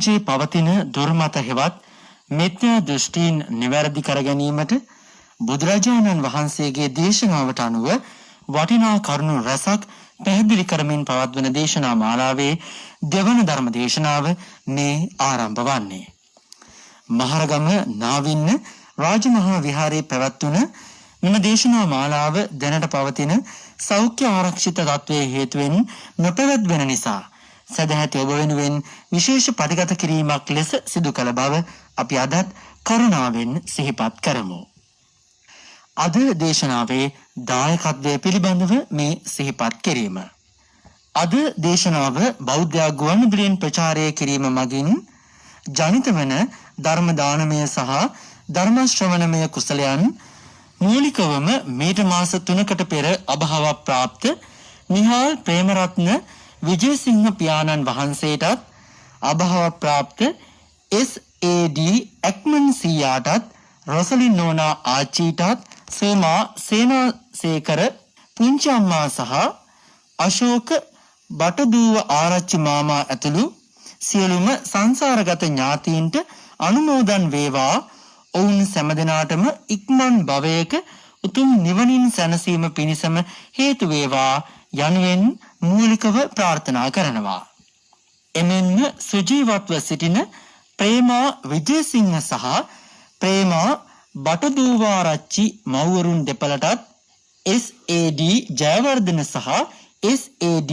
සමාජයේ පවතින දුර්මත හෙවත් මිත්‍යා දෘෂ්ටීන් නිවැරදි කර ගැනීමට බුදුරජාණන් වහන්සේගේ දේශනාවට අනුව වටිනා කරුණු රසක් පැහැදිලි කරමින් පවත්වන දේශනා මාලාවේ දෙවන ධර්ම දේශනාව මේ ආරම්භ වන්නේ. මහරගම නාවින්න රාජමහා විහාරයේ පැවැත්වුන මෙම දේශනා මාලාව දැනට පවතින සෞඛ්‍ය ආරක්ෂිත තත්ත්වයේ හේතුවෙන් නොපැවැත්වෙන නිසා සදැහැති ඔබ වෙනුවෙන් විශේෂ පටිගත කිරීමක් ලෙස සිදු කළ බව අපි අදත් කරුණාවෙන් සිහිපත් කරමු. අද දේශනාවේ දායකත්වය පිළිබඳව මේ සිහිපත් කිරීම. අද දේශනාව බෞද්ධ ගුවන්විදුලියෙන් ප්‍රචාරය කිරීම මගින් ජනිත වන ධර්ම දානමය සහ ධර්ම ශ්‍රවණමය කුසලයන් මූලිකවම මීට මාස 3කට පෙර අභාව ප්‍රාප්ත නිහාල් ප්‍රේමරත්න විජේසිංහ පියාණන් වහන්සේටත් අභාව ප්‍රාප්ත SAD ඇක්මන් සීයාටත් රොසලින් නෝනා ආච්චීටත් සෝමා සේනාසේකර පුංචි අම්මා සහ අශෝක බටදුව ආරච්චි මාමා ඇතුළු සියලුම සංසාරගත ඥාතීන්ට අනුමෝදන් වේවා. ඔවුන් සෑම දිනාටම ඉක්මන් භවයක උතුම් නිවනින් සැනසීම පිණිසම හේතු වේවා යනුවෙන් මූලිකව ප්‍රාර්ථනා කරනවා. එමෙන්ම සුජීවත්ව සිටින ප්‍රේමා විජේසිංහ සහ ප්‍රේමා බටදුවාරච්චි මව්වරුන් දෙපළටත් SAD ජයවර්ධන සහ SAD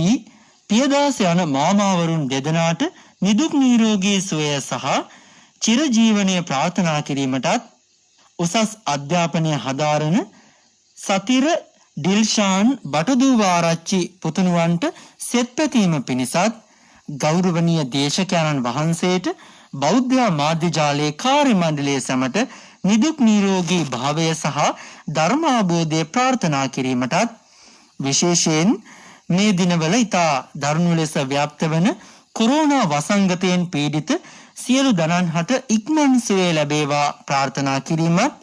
පියදාස යන මාමාවරුන් දෙදෙනාට නිදුක් නිරෝගී සුවය සහ චිරජීවනයේ ප්‍රාර්ථනා කිරීමටත් උසස් අධ්‍යාපනය හදාරන සතිර ඩිල්ෂාන් බටදුවාරච්චි පුතුණුවන්ට සෙත්පැතීම පිණිසත් ගෞරවනීය දේශකයන්න් වහන්සේට බෞද්ධ මාධ්‍ය ජාලයේ කාර්ය මණ්ඩලයේ සමට නිදුක් නිරෝගී භාවය සහ ධර්මාභෝධය ප්‍රාර්ථනා කිරීමටත් විශේෂයෙන් මේ දිනවල ඉතා දරුණු ලෙස ව්‍යාප්ත වන කොරෝනා වසංගතයෙන් පීඩිත සියලු දනන්හට ඉක්මන් සුවය ලැබේවා ප්‍රාර්ථනා කිරීමත්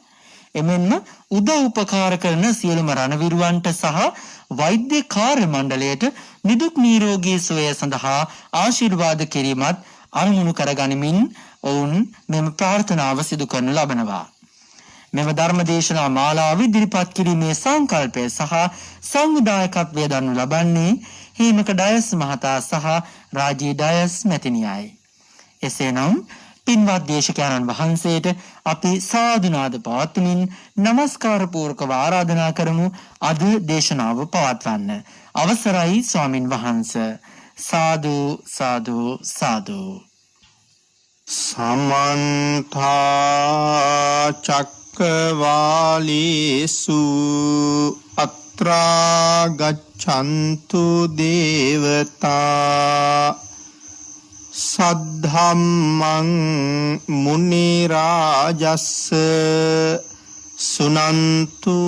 එමෙන්ම උදව් උපකාර කරන සියලුම රණවිරුවන්ට සහ වෛද්‍ය කාර්ය මණ්ඩලයට නිදුක් නිරෝගී සුවය සඳහා ආශිර්වාද කිරීමත් අනුමුණු කරගනිමින් ඔවුන් මෙම ප්‍රාර්ථනාව සිදු කරනු ලබනවා. මෙම ධර්ම දේශනා මාලාව ඉදිරිපත් කිරීමේ සංකල්පය සහ සංවිධායකත්වය දරනු ලබන්නේ හේමක ඩයස් මහතා සහ රාජී ඩයස් මැතිණියයි. එසේනම් පින්වත් දේශකයන්න් වහන්සේට අපි සාදුනාද පවත්වමින් নমස්කාර පූර්වකව ආරාධනා කරමු අද දේශනාව පවත්වන්න. අවසරයි ස්වාමින් වහන්සේ. සාදු සාදු සාදු. සමන්ත චක්කවාලේසු අත්‍රා ගච්ඡන්තු දේවතා සද්ධම්මං මුනි රාජස්ස සුනන්තු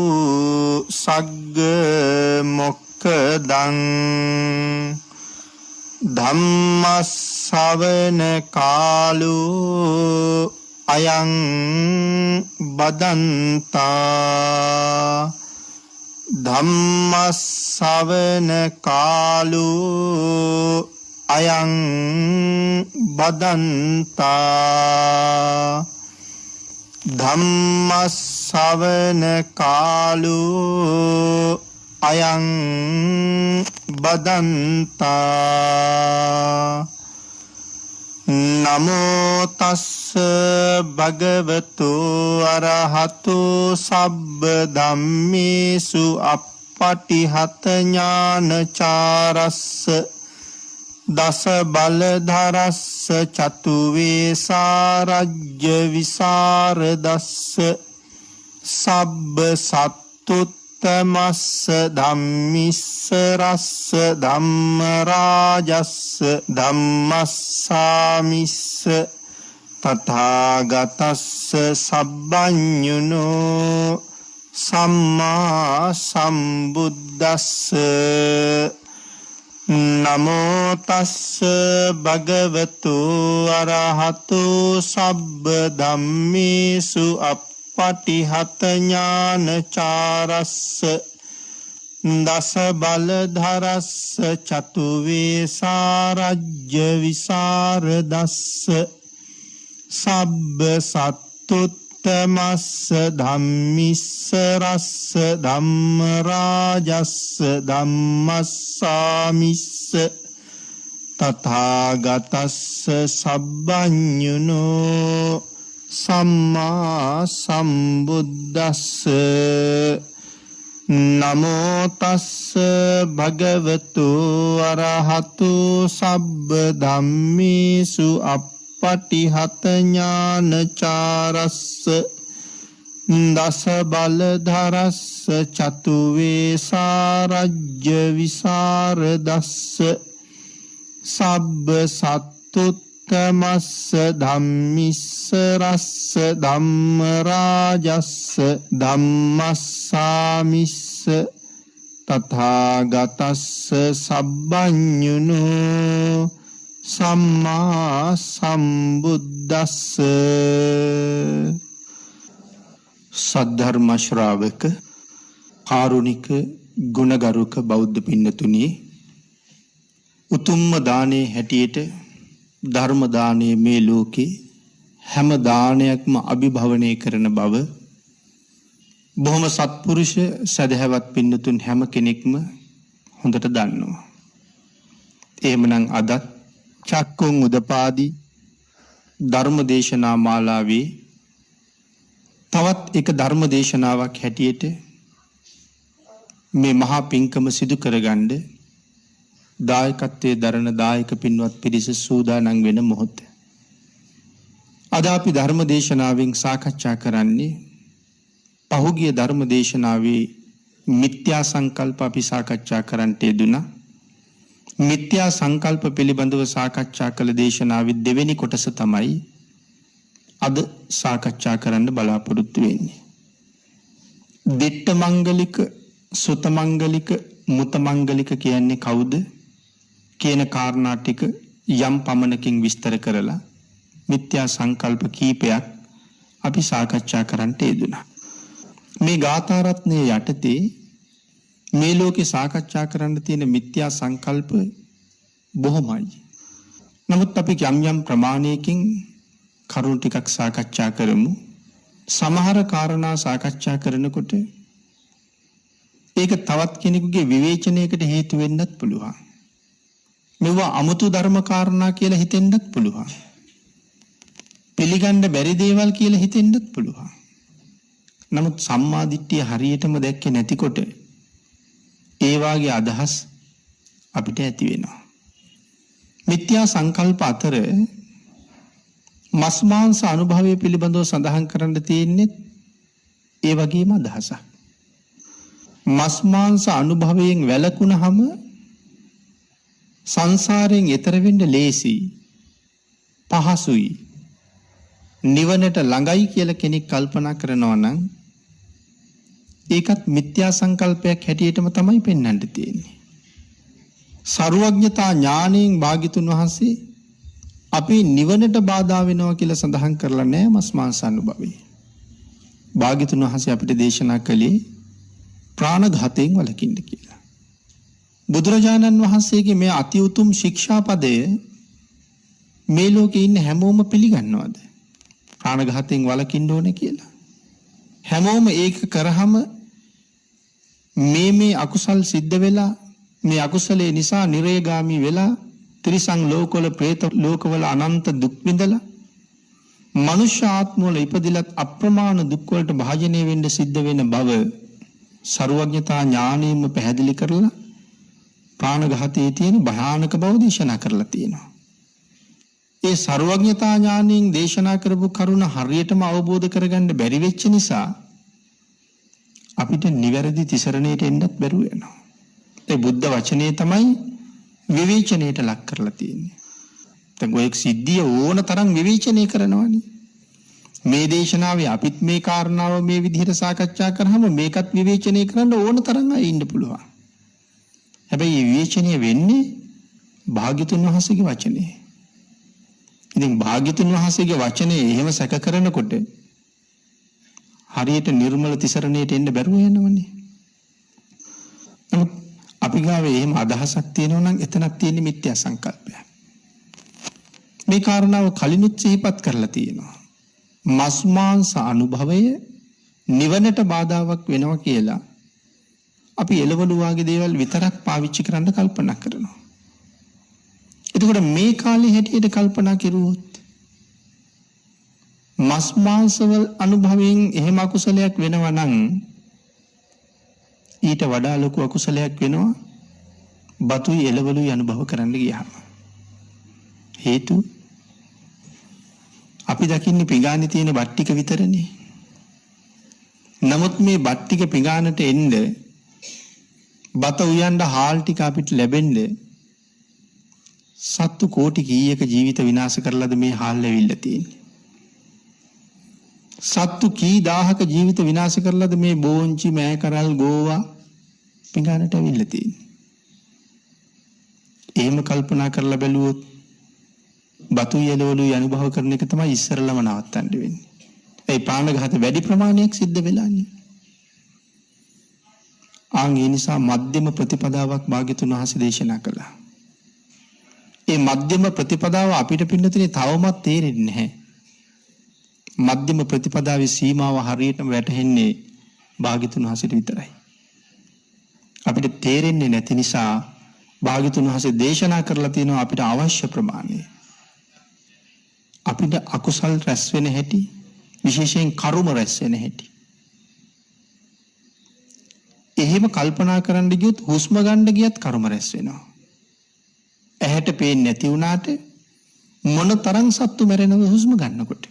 සග්ග මොක්ඛදං ධම්මස්සවන කාලෝ අයං බදන්තා ධම්මස්සවන කාලෝ අයං බදන්තා ධම්මස්සවන කාලෝ අයං බදන්තා නමෝ තස්ස භගවතු අරහතු සබ්බ ධම්මේසු අප්පටිහත ඥානචාරස්ස දස බලධරස්ස චතු වේසාරජ්‍ය විසරදස්ස සබ්බ සත්තුත්තමස්ස ධම්මිස්ස රස්ස ධම්ම රාජස්ස ධම්මස්සාමිස්ස තථාගතස්ස සබ්බඤුනෝ සම්මා සම්බුද්දස්ස නමෝ තස්ස භගවතු අරහතු සබ්බ ධම්මේසු අප්පටිහත ඥානචාරස්ස දස බලධරස්ස චතුවේ සාරජ්‍ය විසරදස්ස සබ්බ සත්තුත්තමස්ස ධම්මිස්ස රස්ස ධම්ම රාජස්ස ධම්මස්සාමිස්ස තථාගතස්ස සබ්බඤුනෝ සම්මා සම්බුද්දස්ස නමෝ තස්ස භගවතු අරහතු සබ්බ ධම්මේසු අප්පටිහත ඥානචාරස්ස දස බලධරස්ස චතුවේ සාරජ්‍ය විසරදස්ස සබ්බ සත්තුත්තමස්ස ධම්මිස්ස රස්ස ධම්ම රාජස්ස ධම්මස්සාමිස්ස තථාගතස්ස සබ්බඤුනෝ සම්මා සම්බුද්දස්ස. සද්ධර්ම ශ්‍රාවක කාරුණික ගුණගරුක බෞද්ධ පින්නතුනි, උතුම්ම දානේ හැටියට ධර්ම දානයේ මේ ලෝකේ හැම දානයක්ම අභිභවනය කරන බව බොහොම සත්පුරුෂ සදහැවත් පින්නතුන් හැම කෙනෙක්ම හොඳට දන්නවා. එහෙමනම් අදත් චක්කුන් උදපාදී ධර්ම දේශනා මාලාවේ තවත් එක ධර්ම දේශනාවක් හැටියට මේ මහා පිංකම සිදු කරගන්න දායකත්වයේ දරන දායක පින්වත් පිරිස සූදානම් වෙන මොහොත. අද අපි ධර්ම දේශනාවෙන් සාකච්ඡා කරන්නේ පහුගිය ධර්ම දේශනාවේ මිත්‍යා සංකල්ප අපි සාකච්ඡා කරන්නට යෙදුණා. මිත්‍යා සංකල්ප පිළිබඳව සාකච්ඡා කළ දේශනාවේ දෙවෙනි කොටස තමයි අද සාකච්ඡා කරන්න බලාපොරොත්තු වෙන්නේ. දිට්ඨ මංගලික, සුත මංගලික, මුත මංගලික කියන්නේ කවුද කියන කාරණා ටික යම් පමණකින් විස්තර කරලා මිත්‍යා සංකල්ප කීපයක් අපි සාකච්ඡා කරන්නට යෙදුණා. මේ ගාථා රත්නයේ යටතේ මේ ලෝකේ සාකච්ඡා කරන්න තියෙන මිත්‍යා සංකල්ප බොහොමයි. නමුත් අපි යම් ප්‍රමාණයකින් කරුණු ටිකක් සාකච්ඡා කරමු. සමහර කාරණා සාකච්ඡා කරනකොට ඒක තවත් කෙනෙකුගේ විවේචනයකට හේතු වෙන්නත් පුළුවන්. මේවා 아무තු ධර්ම කාරණා කියලා හිතෙන්නත් පුළුවන්. පිළිගන්න බැරි දේවල් කියලා හිතෙන්නත් පුළුවන්. නමුත් සම්මා දිට්ඨිය හරියටම දැක්කේ නැතිකොට ඒ වාගේ අදහස් අපිට ඇති වෙනවා. මිත්‍යා සංකල්ප අතර මස් මාංශ අනුභවය පිළිබඳව සඳහන් කරන්න තියෙන්නේ ඒ වගේම අදහසක්. මස් මාංශ අනුභවයෙන් වැළකුණාම සංසාරයෙන් එතර වෙන්න ලේසි, පහසුයි, නිවනට ළඟයි කියලා කෙනෙක් කල්පනා කරනවා නම් ඒකත් මිත්‍යා සංකල්පයක් හැටියටම තමයි පෙන්වන්න තියෙන්නේ. සර්වඥතා ඥාණයෙන් භාග්‍යතුන් වහන්සේ අපි නිවනට බාධා වෙනවා කියලා සඳහන් කරලා නැහැ මස් මාංශ අනුභවය. භාග්‍යතුන් වහන්සේ අපිට දේශනා කළේ ප්‍රාණඝාතයෙන් වළකින්න කියලා. බුදුරජාණන් වහන්සේගේ මේ අති උතුම් ශික්ෂාපදය මේ ලෝකේ ඉන්න හැමෝම පිළිගන්නවද? ප්‍රාණඝාතයෙන් වළකින්න ඕනේ කියලා. හැමෝම ඒක කරාම මේ අකුසල් සිද්ධ වෙලා මේ අකුසලේ නිසා නිරේගාමී වෙලා ත්‍රිසං ලෝකවල പ്രേත ලෝකවල අනන්ත දුක් විඳලා මනුෂ්‍ය ආත්මවල ඉපදිලත් අප්‍රමාණ දුක් වලට භාජනය වෙන්න සිද්ධ වෙන බව සර්වඥතා ඥාණයෙන්ම පැහැදිලි කරලා ප්‍රාණඝාතයේ තියෙන භයානක බව දේශනා කරලා තියෙනවා. ඒ සර්වඥතා ඥාණයෙන් දේශනා කරපු කරුණ හරියටම අවබෝධ කරගන්න බැරි වෙච්ච නිසා අපිට නිවැරදි තිසරණයට එන්නත් බැරුව යනවා. ඒ බුද්ධ වචනේ තමයි විවේචනයට ලක් කරලා තියෙන්නේ. දැන් ඔය සිද්ධිය ඕන තරම් විවේචනය කරනවානේ. මේ දේශනාවේ අපිත් මේ කාරණාව මේ විදිහට සාකච්ඡා කරාම මේකත් විවේචනය කරන්න ඕන තරම් අය ඉන්න පුළුවන්. හැබැයි විවේචනය වෙන්නේ භාග්‍යතුන් වහන්සේගේ වචනේ. ඉතින් භාග්‍යතුන් වහන්සේගේ වචනේ එහෙම සැක කරනකොට හරියට නිර්මල තිසරණයට එන්න බැරුව යනවනේ. අපි ගාවේ එහෙම අදහසක් තියෙනවා නම් එතනක් තියෙන මිත්‍යා සංකල්පය. මේ කාරණාව කලිනුත් සිහිපත් කරලා තියෙනවා. මස් මාංශ අනුභවය නිවනට බාධාවක් වෙනවා කියලා අපි එළවලු වගේ දේවල් විතරක් පාවිච්චි කරන්න කල්පනා කරනවා. එතකොට මේ කාලේ හැටියට කල්පනා කෙරුවොත් මස් මාංශවල අනුභවයෙන් එහෙම අකුසලයක් වෙනවා නම් ඊට වඩා ලොකු අකුසලයක් වෙනවා බතුයි එළවලුයි අනුභව කරන්න ගියාම. හේතු අපි දකින්නේ පිඟානේ තියෙන බත් ටික විතරනේ. නමුත් මේ බත් ටික පිඟානට එන්න බත උයන්න හාල් ටික අපිට ලැබෙන්න සත්තු කෝටි කීයක ජීවිත විනාශ කරලාද මේ හාල් ලැබිලා තියෙන්නේ. සත්තු කී දහහක ජීවිත විනාශ කරලාද මේ බෝංචි මෑ කරල් ගෝවා පිඟානට ඇවිල්ලා තියෙන්නේ. එහෙම කල්පනා කරලා බැලුවොත් බතු යලවලුයි අනුභව කරන එක තමයි ඉස්සරලම නවත්තන්න වෙන්නේ. ඒ ප්‍රාණඝාත වැඩි ප්‍රමාණයක් සිද්ධ වෙලානේ. ඒ නිසා මධ්‍යම ප්‍රතිපදාවක් භාග්‍යතුන් වහන්සේ දේශනා කළා. ඒ මධ්‍යම ප්‍රතිපදාව අපිට පින්නතුනේ තවමත් තේරෙන්නේ නැහැ. මධ්‍යම ප්‍රතිපදාවේ සීමාව හරියටම වැටහෙන්නේ භාග්‍යතුන් වහන්සේට විතරයි. අපිට තේරෙන්නේ නැති නිසා භාග්‍යතුන් වහන්සේ දේශනා කරලා තියෙනවා අපිට අවශ්‍ය ප්‍රමාණය. අපිට අකුසල් රැස් වෙන හැටි, විශේෂයෙන් කර්ම රැස් වෙන හැටි. එහෙම කල්පනා කරන්න ගියොත් හුස්ම ගන්න ගියත් කර්ම රැස් වෙනවා. ඇහැට පේන්නේ නැති වුණාට මොන තරම් සත්තු මැරෙනවද හුස්ම ගන්නකොට.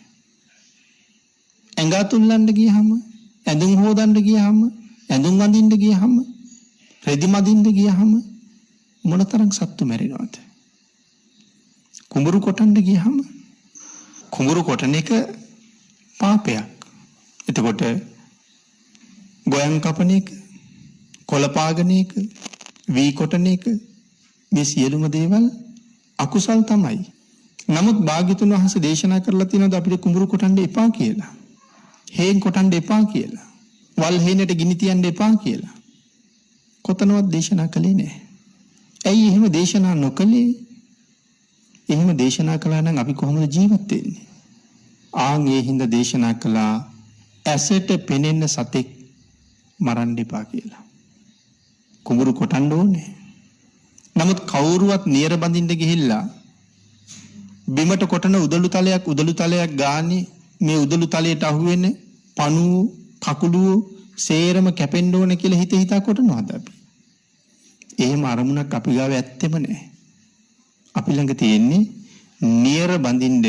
ඇඟ තුල්ලන්න ගියහම, ඇඳුම් හොදන්න ගියහම, ඇඳුම් අඳින්න ගියහම, රෙදි මදින්න ගියහම මොන තරම් සත්තු මැරෙනවද. කුඹුරු කොටන්න ගියහම කුඹුරු කොටන එක පාපයක්. එතකොට ගොයන් කපන එක, කොළපාගන එක, වී කොටන එක මේ සියලුම දේවල් අකුසල් තමයි. නමුත් භාග්‍යතුන් වහන්සේ දේශනා කරලා තියෙනවා අපිට කුඹුරු කොටන්න එපා කියලා. හේන් කොටන්න එපා කියලා. වල් හේනට ගිනි තියන්න එපා කියලා. කොතනවත් දේශනා කළේ නැහැ. ඇයි එහෙම දේශනා නොකළේ? එහෙම දේශනා කළා නම් අපි කොහොමද ජීවත් වෙන්නේ? ඒ හින්දා දේශනා කළා ඇසට පෙනෙන සතෙක් මරන්න එපා කියලා. කුඹුරු කොටන්න ඕනේ. නමුත් කවුරුවත් නියර බඳින්න ගිහිල්ලා බිමට කොටන උදළු තලයක් ගානේ මේ උදළු තලයට අහුවෙන පණුව කකුළුව සේරම කැපෙන්න ඕන කියලා හිතා කොටනවාද අපි? එහෙම අරමුණක් අපි ගාව ඇත්තෙම නැහැ. අපි ළඟ තියෙන්නේ නියර බඳින්න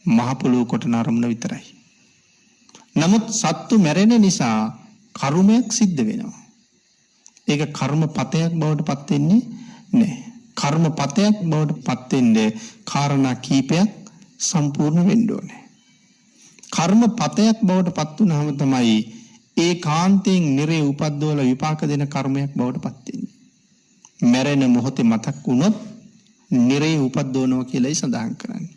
මහ පොළොව කොටන අරමුණ විතරයි. නමුත් සත්තු මැරෙන නිසා කර්මයක් සිද්ධ වෙනවා. ඒක කර්මපතයක් බවට පත් වෙන්නේ නැහැ. කර්මපතයක් බවට පත් වෙන්නේ කාරණා කීපයක් සම්පූර්ණ වෙන්න ඕනේ. කර්මපතයක් බවට පත් වුනහම තමයි ඒකාන්තයෙන් නිරේ උපද්දවල විපාක දෙන කර්මයක් බවට පත් වෙන්නේ. මැරෙන මොහොතේ මතක් වුණොත් නිරේ උපද්දවනවා කියලායි සඳහන් කරන්නේ.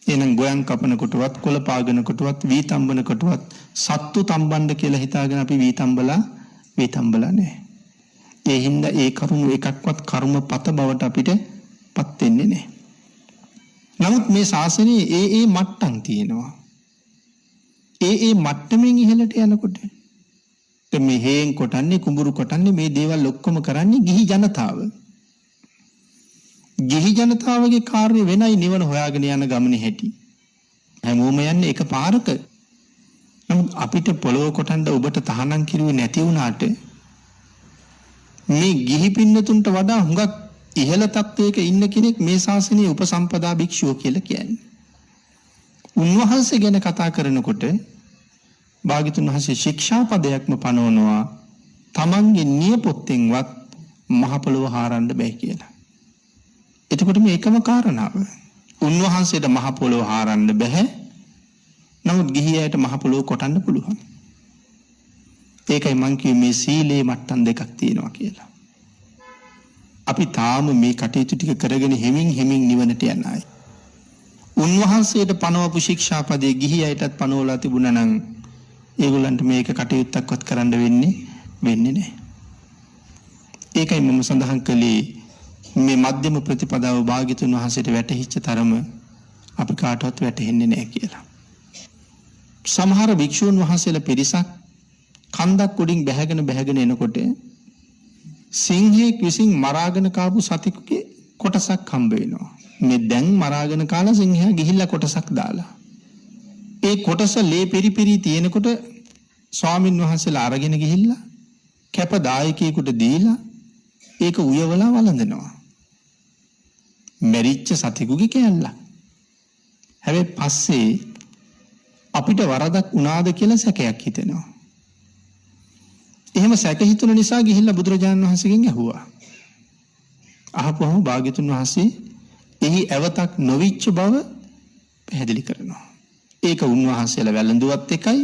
එහෙනම් ගෝයන් කපන කොටවත්, කොළ පාගන කොටවත්, වී තම්බන කොටවත් සත්තු තම්බන්න කියලා හිතාගෙන අපි වී තම්බලා නැහැ. ඒ හින්දා ඒ කරුණු එකක්වත් කර්මපත බවට අපිට පත් වෙන්නේ නැහැ. නමුත් මේ ශාසනයේ ඒ මට්ටම් තියෙනවා. ඒ මට්ටමින් ඉහළට යනකොට මේ හේන් කොටන්නේ, කුඹුරු කොටන්නේ, මේ දේවල් ඔක්කොම කරන්නේ ගිහි ජනතාව. ගිහි ජනතාවගේ කාර්ය වෙනයි නිවන හොයාගෙන යන ගමනේ හැටි. හැමෝම යන්නේ එක පාරක. නමුත් අපිට පොළොව කොටන්න ඔබට තහනම් කිරුවේ නැති වුණාට මේ ගිහි පින්නතුන්ට වඩා හුඟක් ඉහළ තත්වයක ඉන්න කෙනෙක් මේ ශාසනයේ උපසම්පදා භික්ෂුව කියලා කියන්නේ. උන්වහන්සේ ගැන කතා කරනකොට භාග්‍යතුන් වහන්සේ ශික්ෂාපදයක්ම පනවනවා තමන්ගේ නියපොත්තෙන්වත් මහ පොළොව හාරන්න බෑ කියලා. එතකොට මේ එකම කාරණාව. උන්වහන්සේට මහ පොළොව හාරන්න බෑ. නමුත් ගිහියයට මහ පොළොව කොටන්න පුළුවන්. ඒකයි මං කිව්වේ මේ සීලේ මට්ටම් දෙකක් තියෙනවා කියලා. අපි තාම මේ කටයුතු ටික කරගෙන හිමින් නිවනට යන අය. උන්වහන්සේට පනවපු ශික්ෂාපදයේ ගිහියයටත් පනවලා තිබුණා නම් ඒගොල්ලන්ට මේක කටයුත්තක්වත් කරන්න වෙන්නේ නැහැ. ඒකයි මම සඳහන් කළේ මේ මධ්‍යම ප්‍රතිපදාව භාග්‍යතුන් වහන්සේට වැටහිච්ච තරම අපි කාටවත් වැටහෙන්නේ නැහැ කියලා. සමහර භික්ෂුන් වහන්සේලා පිරිසක් කන්දක් උඩින් බැහැගෙන එනකොට සිංහෙක් විසින් මරාගෙන කාපු සතෙකුගේ කොටසක් හම්බ වෙනවා. මේ දැන් මරාගෙන කාලා සිංහයා ගිහිල්ලා කොටසක් දාලා. ඒ කොටස ලේ පෙරිපෙරි තියෙනකොට ස්වාමින් වහන්සේලා අරගෙන ගිහිල්ලා කැප දායකයෙකුට දීලා ඒක උයවලා වළඳනවා. මැරිච්ච සතෙකුගේ කෑල්ලක්. හැබැයි පස්සේ අපිට වරදක් වුණාද කියලා සැකයක් හිතෙනවා. එහෙම සැක හිතුන නිසා ගිහිල්ලා බුදුරජාණන් වහන්සේගෙන් ඇහුවා. අහපුවම භාග්‍යතුන් වහන්සේ එහි ඇවතක් නොවිච්ච බව පැහැදිලි කරනවා. ඒක උන්වහන්සේලා වැළඳුවත් එකයි,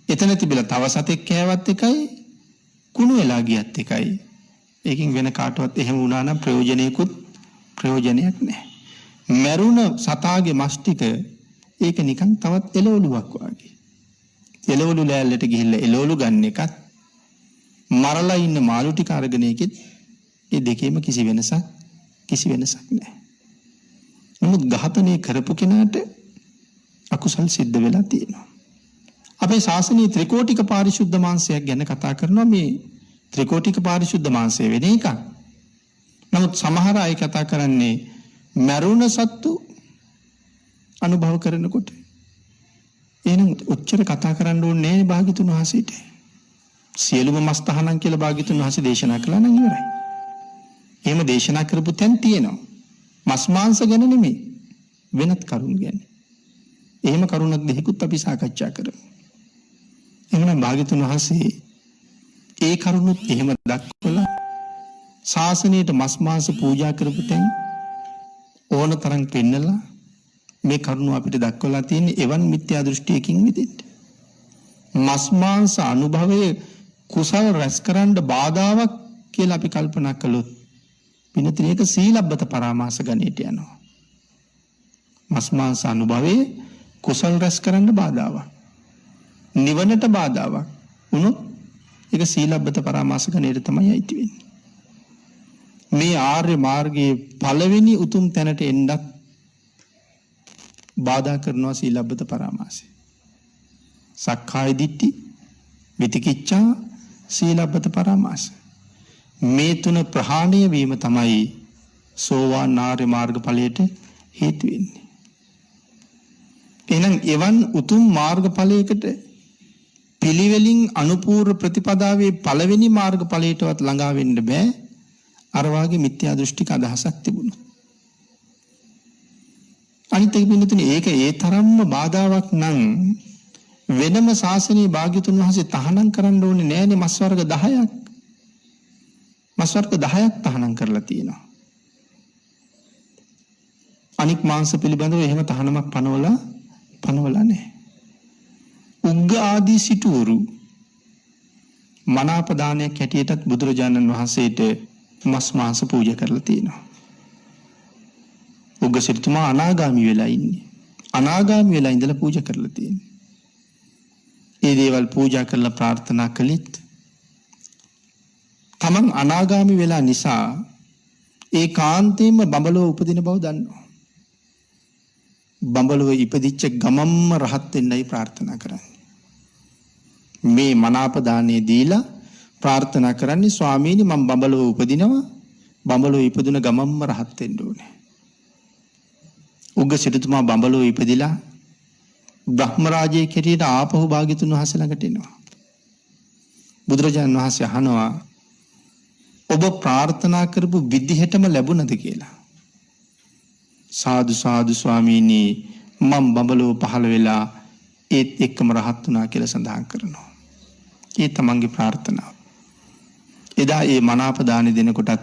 එතන තිබිලා තව සතෙක් කෑවත් එකයි, කුණු වෙලා ගියත් එකයි. ඒකින් වෙන කාටවත් එහෙම වුණා නම් ප්‍රයෝජනයක් නැහැ. මරුණ සතාගේ මස් ටික ඒක නිකන් තවත් එළවලුවක් වගේ. එළවලු ලෑල්ලට ගිහිල්ලා එළවලු ගන්න එකත් මරලා ඉන්න මාළු ටික අරගෙන එකෙත් ඒ දෙකේම කිසි වෙනසක් නැහැ. නමුත් ඝාතනය කරපු කෙනාට අකුසල් සිද්ධ වෙලා තියෙනවා. අපේ ශාසනයේ ත්‍රිකෝටික පාරිශුද්ධ මාංශයක් ගැන කතා කරනවා. මේ ත්‍රිකෝටික පාරිශුද්ධ මාංශය වෙන එකක්. නමුත් සමහර අය කතා කරන්නේ මරුණ සත්තු අනුභව කරනකොට. එහෙනම් උච්චර කතා කරන්න ඕනේ නෑ භාග්‍යතුන් වහන්සේට. සියලුම මස් තහනම් කියලා භාග්‍යතුන් වහන්සේ දේශනා කළා නම් ඉවරයි. එහෙම දේශනා කරපු තැන් තියෙනවා. මස් මාංශ ගැන නෙමෙයි, වෙනත් කරුණු ගැන. එහෙම කරුණක් දෙහිකුත් අපි සාකච්ඡා කරමු. එහෙනම් භාග්‍යතුන් වහන්සේ ඒ කරුණුත් එහෙම දක්වලා ශාසනයට මස් මාංශ පූජා කරපු තැන් ඕන තරම් පෙන්නලා මේ කරුණ අපිට දක්වලා තියෙන එවන් මිත්‍යා දෘෂ්ටියකින් මිදෙන්න. මස් මාංශ අනුභවයේ කුසල රැස්කරන්න බාධාවක් කියලා අපි කල්පනා කළොත් පිනතින ඒක සීලබ්බත පරාමාස ගණයට යනවා. මස් මාංශ අනුභවයේ කුසල රැස්කරන්න බාධාවක්, නිවනට බාධාවක් වුණොත් ඒක සීලබ්බත පරාමාස ගණයට තමයි අයිති වෙන්නේ. මේ ආර්ය මාර්ගයේ පළවෙනි උතුම් තැනට එන්නත් බාධා කරනවා සීලබ්බත පරාමාසය. සක්කාය දිට්ඨි, විතිකිච්ඡා, සීලබ්බත පරාමාස. මේ තුන ප්‍රහාණය වීම තමයි සෝවාන් ආර්ය මාර්ග ඵලයට හේතු වෙන්නේ. එහෙනම් එවන් උතුම් මාර්ග ඵලයකට පිළිවෙලින් අනුපූර්ව ප්‍රතිපදාවේ පළවෙනි මාර්ග ඵලයටවත් ළඟා වෙන්න බෑ. අර වාගේ මිත්‍යා දෘෂ්ටික අදහසක් තිබුණා. අනිත් එක පින්නතුනේ ඒක ඒ තරම්ම බාධාවක් නම් වෙනම ශාසනීය භාග්‍යතුන් වහන්සේ තහනම් කරන්න ඕනේ නෑනේ. මස් වර්ග 10ක්. මස් වර්ග 10ක් තහනම් කරලා තියෙනවා. අනික් මාංශ පිළිබඳව එහෙම තහනමක් පනවලා නැහැ. උග්ග ආදී සිටුවරු මනාප දානයක් හැටියටත් බුදුරජාණන් වහන්සේට මස් මාංශ පූජා කරලා තියෙනවා. උග්ග සිටුමා අනාගාමි වෙලා ඉන්නේ. අනාගාමි වෙලා ඉඳලා පූජා කරලා තියෙන්නේ. ඒ දේවල් පූජා කරලා ප්‍රාර්ථනා කළෙත් තමන් අනාගාමි වෙලා නිසා ඒ කාන්තේම බඹලව උපදින බව දන්නවා. බඹලව ඉපදිච්ච ගමම්ම රහත් වෙන්නයි ප්‍රාර්ථනා කරන්නේ. මේ මනාප දානේ දීලා ප්‍රාර්ථනා කරන්නේ ස්වාමීනි මම බඹලව උපදිනවා. බඹලව ඉපදුන ගමම්ම රහත් වෙන්න ඕනේ. උග්ග සිටුතුමා බඹලව ඉපදිලා බ්‍රහ්ම රාජයේ කෙටියට ආපහු භාග්‍යතුන් වහන්සේ ළඟට එනවා. බුදුරජාණන් වහන්සේ අහනවා ඔබ ප්‍රාර්ථනා කරපු විදිහටම ලැබුණද කියලා. සාදු සාදු ස්වාමීනි මම බඹලව පහළ වෙලා ඒත් එක්කම රහත් වුණා කියලා සඳහන් කරනවා. ඒ තමන්ගේ ප්‍රාර්ථනාව. එදා ඒ මනාප දාන දෙනකොටත්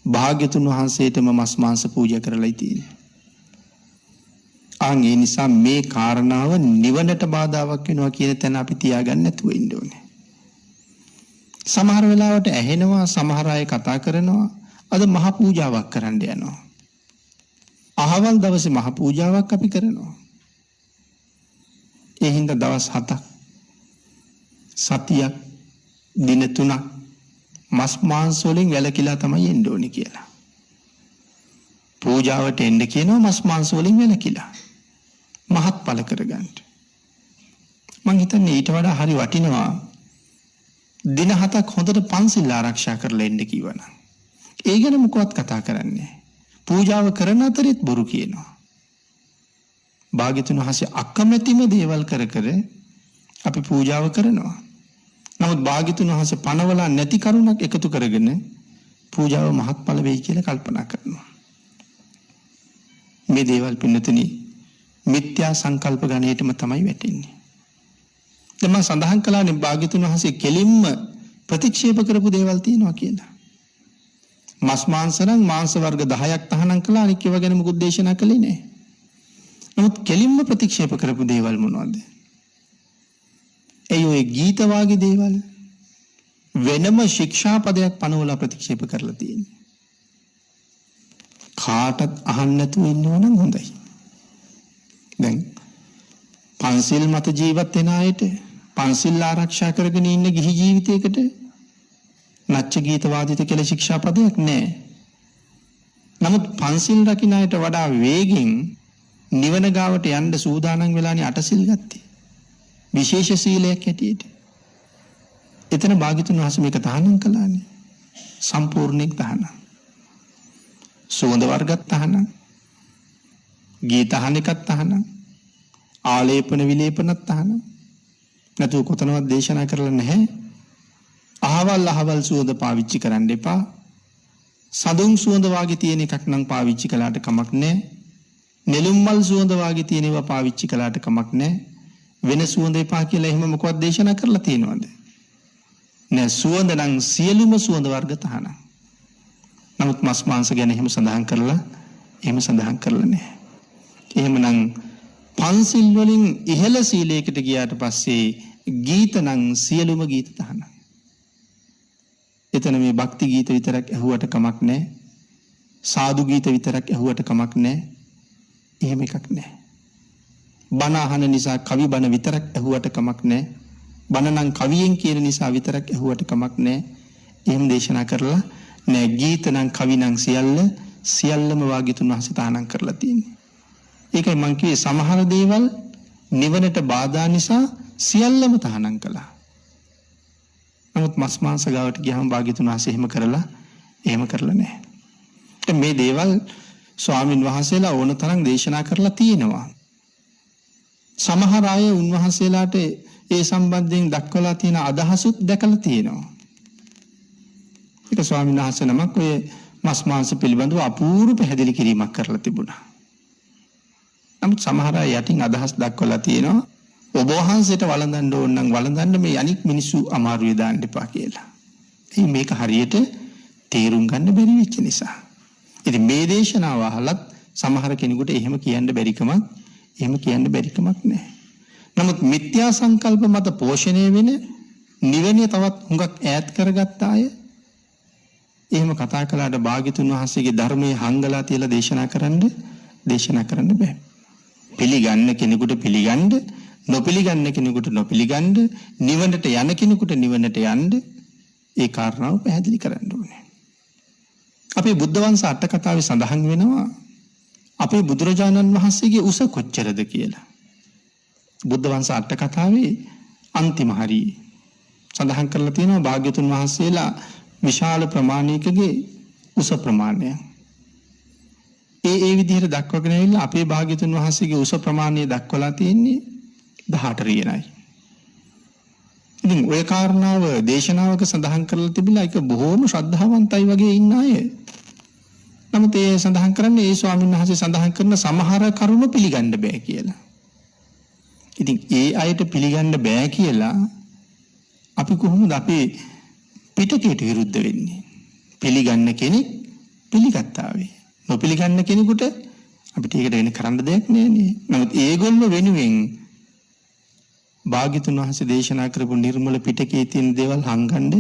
භාග්‍යතුන් වහන්සේටම මස් මාංශ පූජා කරලායි තියෙන්නේ. ඒ නිසා මේ කාරණාව නිවනට බාධාවක් වෙනවා කියන තැන අපි තියාගන්න නැතුව ඉන්න ඕනේ. සමහර වෙලාවට ඇහෙනවා සමහර අය කතා කරනවා අද මහ පූජාවක් කරන්න යනවා. අහවල් දවසේ මහ පූජාවක් අපි කරනවා. ඒ හින්දා දවස් 7ක් සතියක් දින 3ක් මස් මාංශ වලින් වැළකීලා තමයි එන්න ඕනේ කියලා. පූජාවට එන්න කියනවා මස් මාංශ වලින් වැළකීලා. මහත්ඵල කරගන්න. මං හිතන්නේ ඊට වඩා හරි වටිනවා දින 7ක් හොඳට පන්සිල් ආරක්ෂා කරලා එන්න කිව්වනම්. ඒ ගැන මොකවත් කතා කරන්නේ. පූජාව කරන අතරෙත් බොරු කියනවා. භාග්‍යතුන් වහන්සේ අකමැතිම දේවල් කර කර අපි පූජාව කරනවා. නමුත් භාග්‍යතුන් වහන්සේ පනවලා නැති කරුණක් එකතු කරගෙන පූජාව මහත්ඵල වෙයි කියලා කල්පනා කරනවා. මේ දේවල් පින්නතුනි මිත්‍යා සංකල්ප ගණයටම තමයි වැටෙන්නේ. දැන් මම සඳහන් කළානේ භාග්‍යතුන් වහන්සේ කෙලින්ම ප්‍රතික්ෂේප කරපු දේවල් තියෙනවා කියලා. මස් මාංශ නම් මාංශ වර්ග 10ක් තහනම් කළා අනික ඒවා ගැන මුකුත් දේශනා කළේ නැහැ. නමුත් කෙලින්ම ප්‍රතික්ෂේප කරපු දේවල් මොනවද? ඒ ඔය ගීත වාගේ දේවල් වෙනම ශික්ෂාපදයක් පනවලා ප්‍රතික්ෂේප කරලා තියෙනවා. කාටත් අහන්න නැතුව ඉන්නව නම් හොඳයි. දැන් පන්සිල් මත ජීවත් වෙන අයට පන්සිල් ආරක්ෂා කරගෙන ඉන්න ගිහි ජීවිතයකට නච්ච ගීත වාදිත කියලා ශික්ෂාපදයක් නැහැ. නමුත් පන්සිල් රකින්න අයට වඩා වේගෙන් නිවන ගාවට යන්න සූදානම් වෙලානේ අටසිල් ගත්තේ. විශේෂ සීලයක් ඇටියෙට. එතන භාග්‍යතුන් වහන්සේ මේක තහනම් කළානේ. සම්පූර්ණයෙන් තහනම්. සුවඳ වර්ගත් තහනම්. ගීත අහන එකත් තහනම්. ආලේපන විලේපනත් තහනම්. නැතුව කොතනවත් දේශනා කරලා නැහැ. අහවල් සුවඳ පාවිච්චි කරන්න එපා. සඳුන් සුවඳ වාගේ තියෙන එකක් නම් පාවිච්චි කළාට කමක් නැහැ. නෙළුම් මල් සුවඳ වාගේ තියෙන ඒවා පාවිච්චි කළාට කමක් නැහැ. වෙන සුවඳ එපා කියලා එහෙම මොකවත් දේශනා කරලා තියෙනවද? නෑ, සුවඳ නම් සියලුම සුවඳ වර්ග තහනම්. නමුත් මස් මාංශ ගැන එහෙම සඳහන් කරලා නැහැ. එහෙමනම් පන්සිල් වලින් ඉහළ සීලයකට ගියාට පස්සේ ගීත නම් සියලුම ගීත තහනම්. එතන මේ භක්ති ගීත විතරක් ඇහුවට කමක් නැහැ. සාදු ගීත විතරක් ඇහුවට කමක් නැහැ. එහෙම එකක් නැහැ. බණ අහන නිසා කවි බණ විතරක් ඇහුවට කමක් නැහැ. බණ නම් කවියෙන් කියන නිසා විතරක් ඇහුවට කමක් නැහැ. එහෙම දේශනා කරලා නෑ. ගීත නම් කවි නම් සියල්ලම වාග්යතුන් වහන්සේ තහනම් කරලා තියෙන්නේ. ඒකයි මං කිව්වේ සමහර දේවල් නිවනට බාධා නිසා සියල්ලම තහනම් කළා. නමුත් මස් මාංශ ගාවට ගියාම වාග්යතුන් වහන්සේ එහෙම කරලා නැහැ. මේ දේවල් ස්වාමින් වහන්සේලා ඕන තරම් දේශනා කරලා තියෙනවා. සමහර අය උන්වහන්සේලාට ඒ සම්බන්ධයෙන් දක්වලා තියෙන අදහසුත් දැකලා තියෙනවා. ඒක ස්වාමීන් වහන්සේ නමක් ඔය මස් මාංශ පිළිබඳව අපූර්ව පැහැදිලි කිරීමක් කරලා තිබුණා. නමුත් සමහර අය යටින් අදහස් දක්වලා තියෙනවා ඔබ වහන්සේට වළඳන්න ඕන නම් වළඳන්න, මේ අනික් මිනිස්සු අමාරුවේ දාන්න එපා කියලා. ඒ මේක හරියට තේරුම් ගන්න බැරි වෙච්ච නිසා. ඉතින් මේ දේශනාව අහලත් සමහර කෙනෙකුට එහෙම කියන්න බැරිකමක් නැහැ. නමුත් මිත්‍යා සංකල්ප මත පෝෂණය වෙන නිවනේ තවත් හුඟක් ඈත් කරගත්ත අය එහෙම කතා කළාට භාග්‍යතුන් වහන්සේගේ ධර්මයේ හංගලා තියලා දේශනා කරන්න බෑ. පිළිගන්න කෙනෙකුට පිළිගන්න, නොපිළිගන්න කෙනෙකුට නොපිළිගන්න, නිවනට යන කෙනෙකුට නිවනට යන්න ඒ කාරණාව පැහැදිලි කරන්න ඕනේ. අපේ බුද්ධ වංශ අට කතාවේ සඳහන් වෙනවා අපේ බුදුරජාණන් වහන්සේගේ උස කොච්චරද කියලා. බුද්ධ වංශ අට කතාවේ අන්තිම හරියේ සඳහන් කරලා තියෙනවා භාග්‍යතුන් වහන්සේලා විශාල ප්‍රමාණයකගේ උස ප්‍රමාණය. ඒ විදිහට දක්වගෙන ඇවිල්ලා අපේ භාග්‍යතුන් වහන්සේගේ උස ප්‍රමාණය දක්වලා තියෙන්නේ 18 රියනයි. ඉතින් ඔය කාරණාව දේශනාවක සඳහන් කරලා තිබිලා ඒක බොහොම ශ්‍රද්ධාවන්තයි වගේ ඉන්න අය. නමුත් ඒ සඳහන් කරන්නේ ඒ ස්වාමීන් වහන්සේ සඳහන් කරන සමහර කරුණු පිළිගන්න බෑ කියලා. ඉතින් ඒ අයට පිළිගන්න බෑ කියලා අපි කොහොමද අපේ පිටකයට විරුද්ධ වෙන්නේ? පිළිගන්න කෙනෙක් පිළිගත්තා වේ. නොපිළිගන්න කෙනෙකුට අපිට ඒකට වෙන කරන්න දෙයක් නෑනේ. නමුත් ඒගොල්ලෝ වෙනුවෙන් භාග්‍යතුන් වහන්සේ දේශනා කරපු නිර්මල පිටකයේ තියෙන දේවල් හංගන්න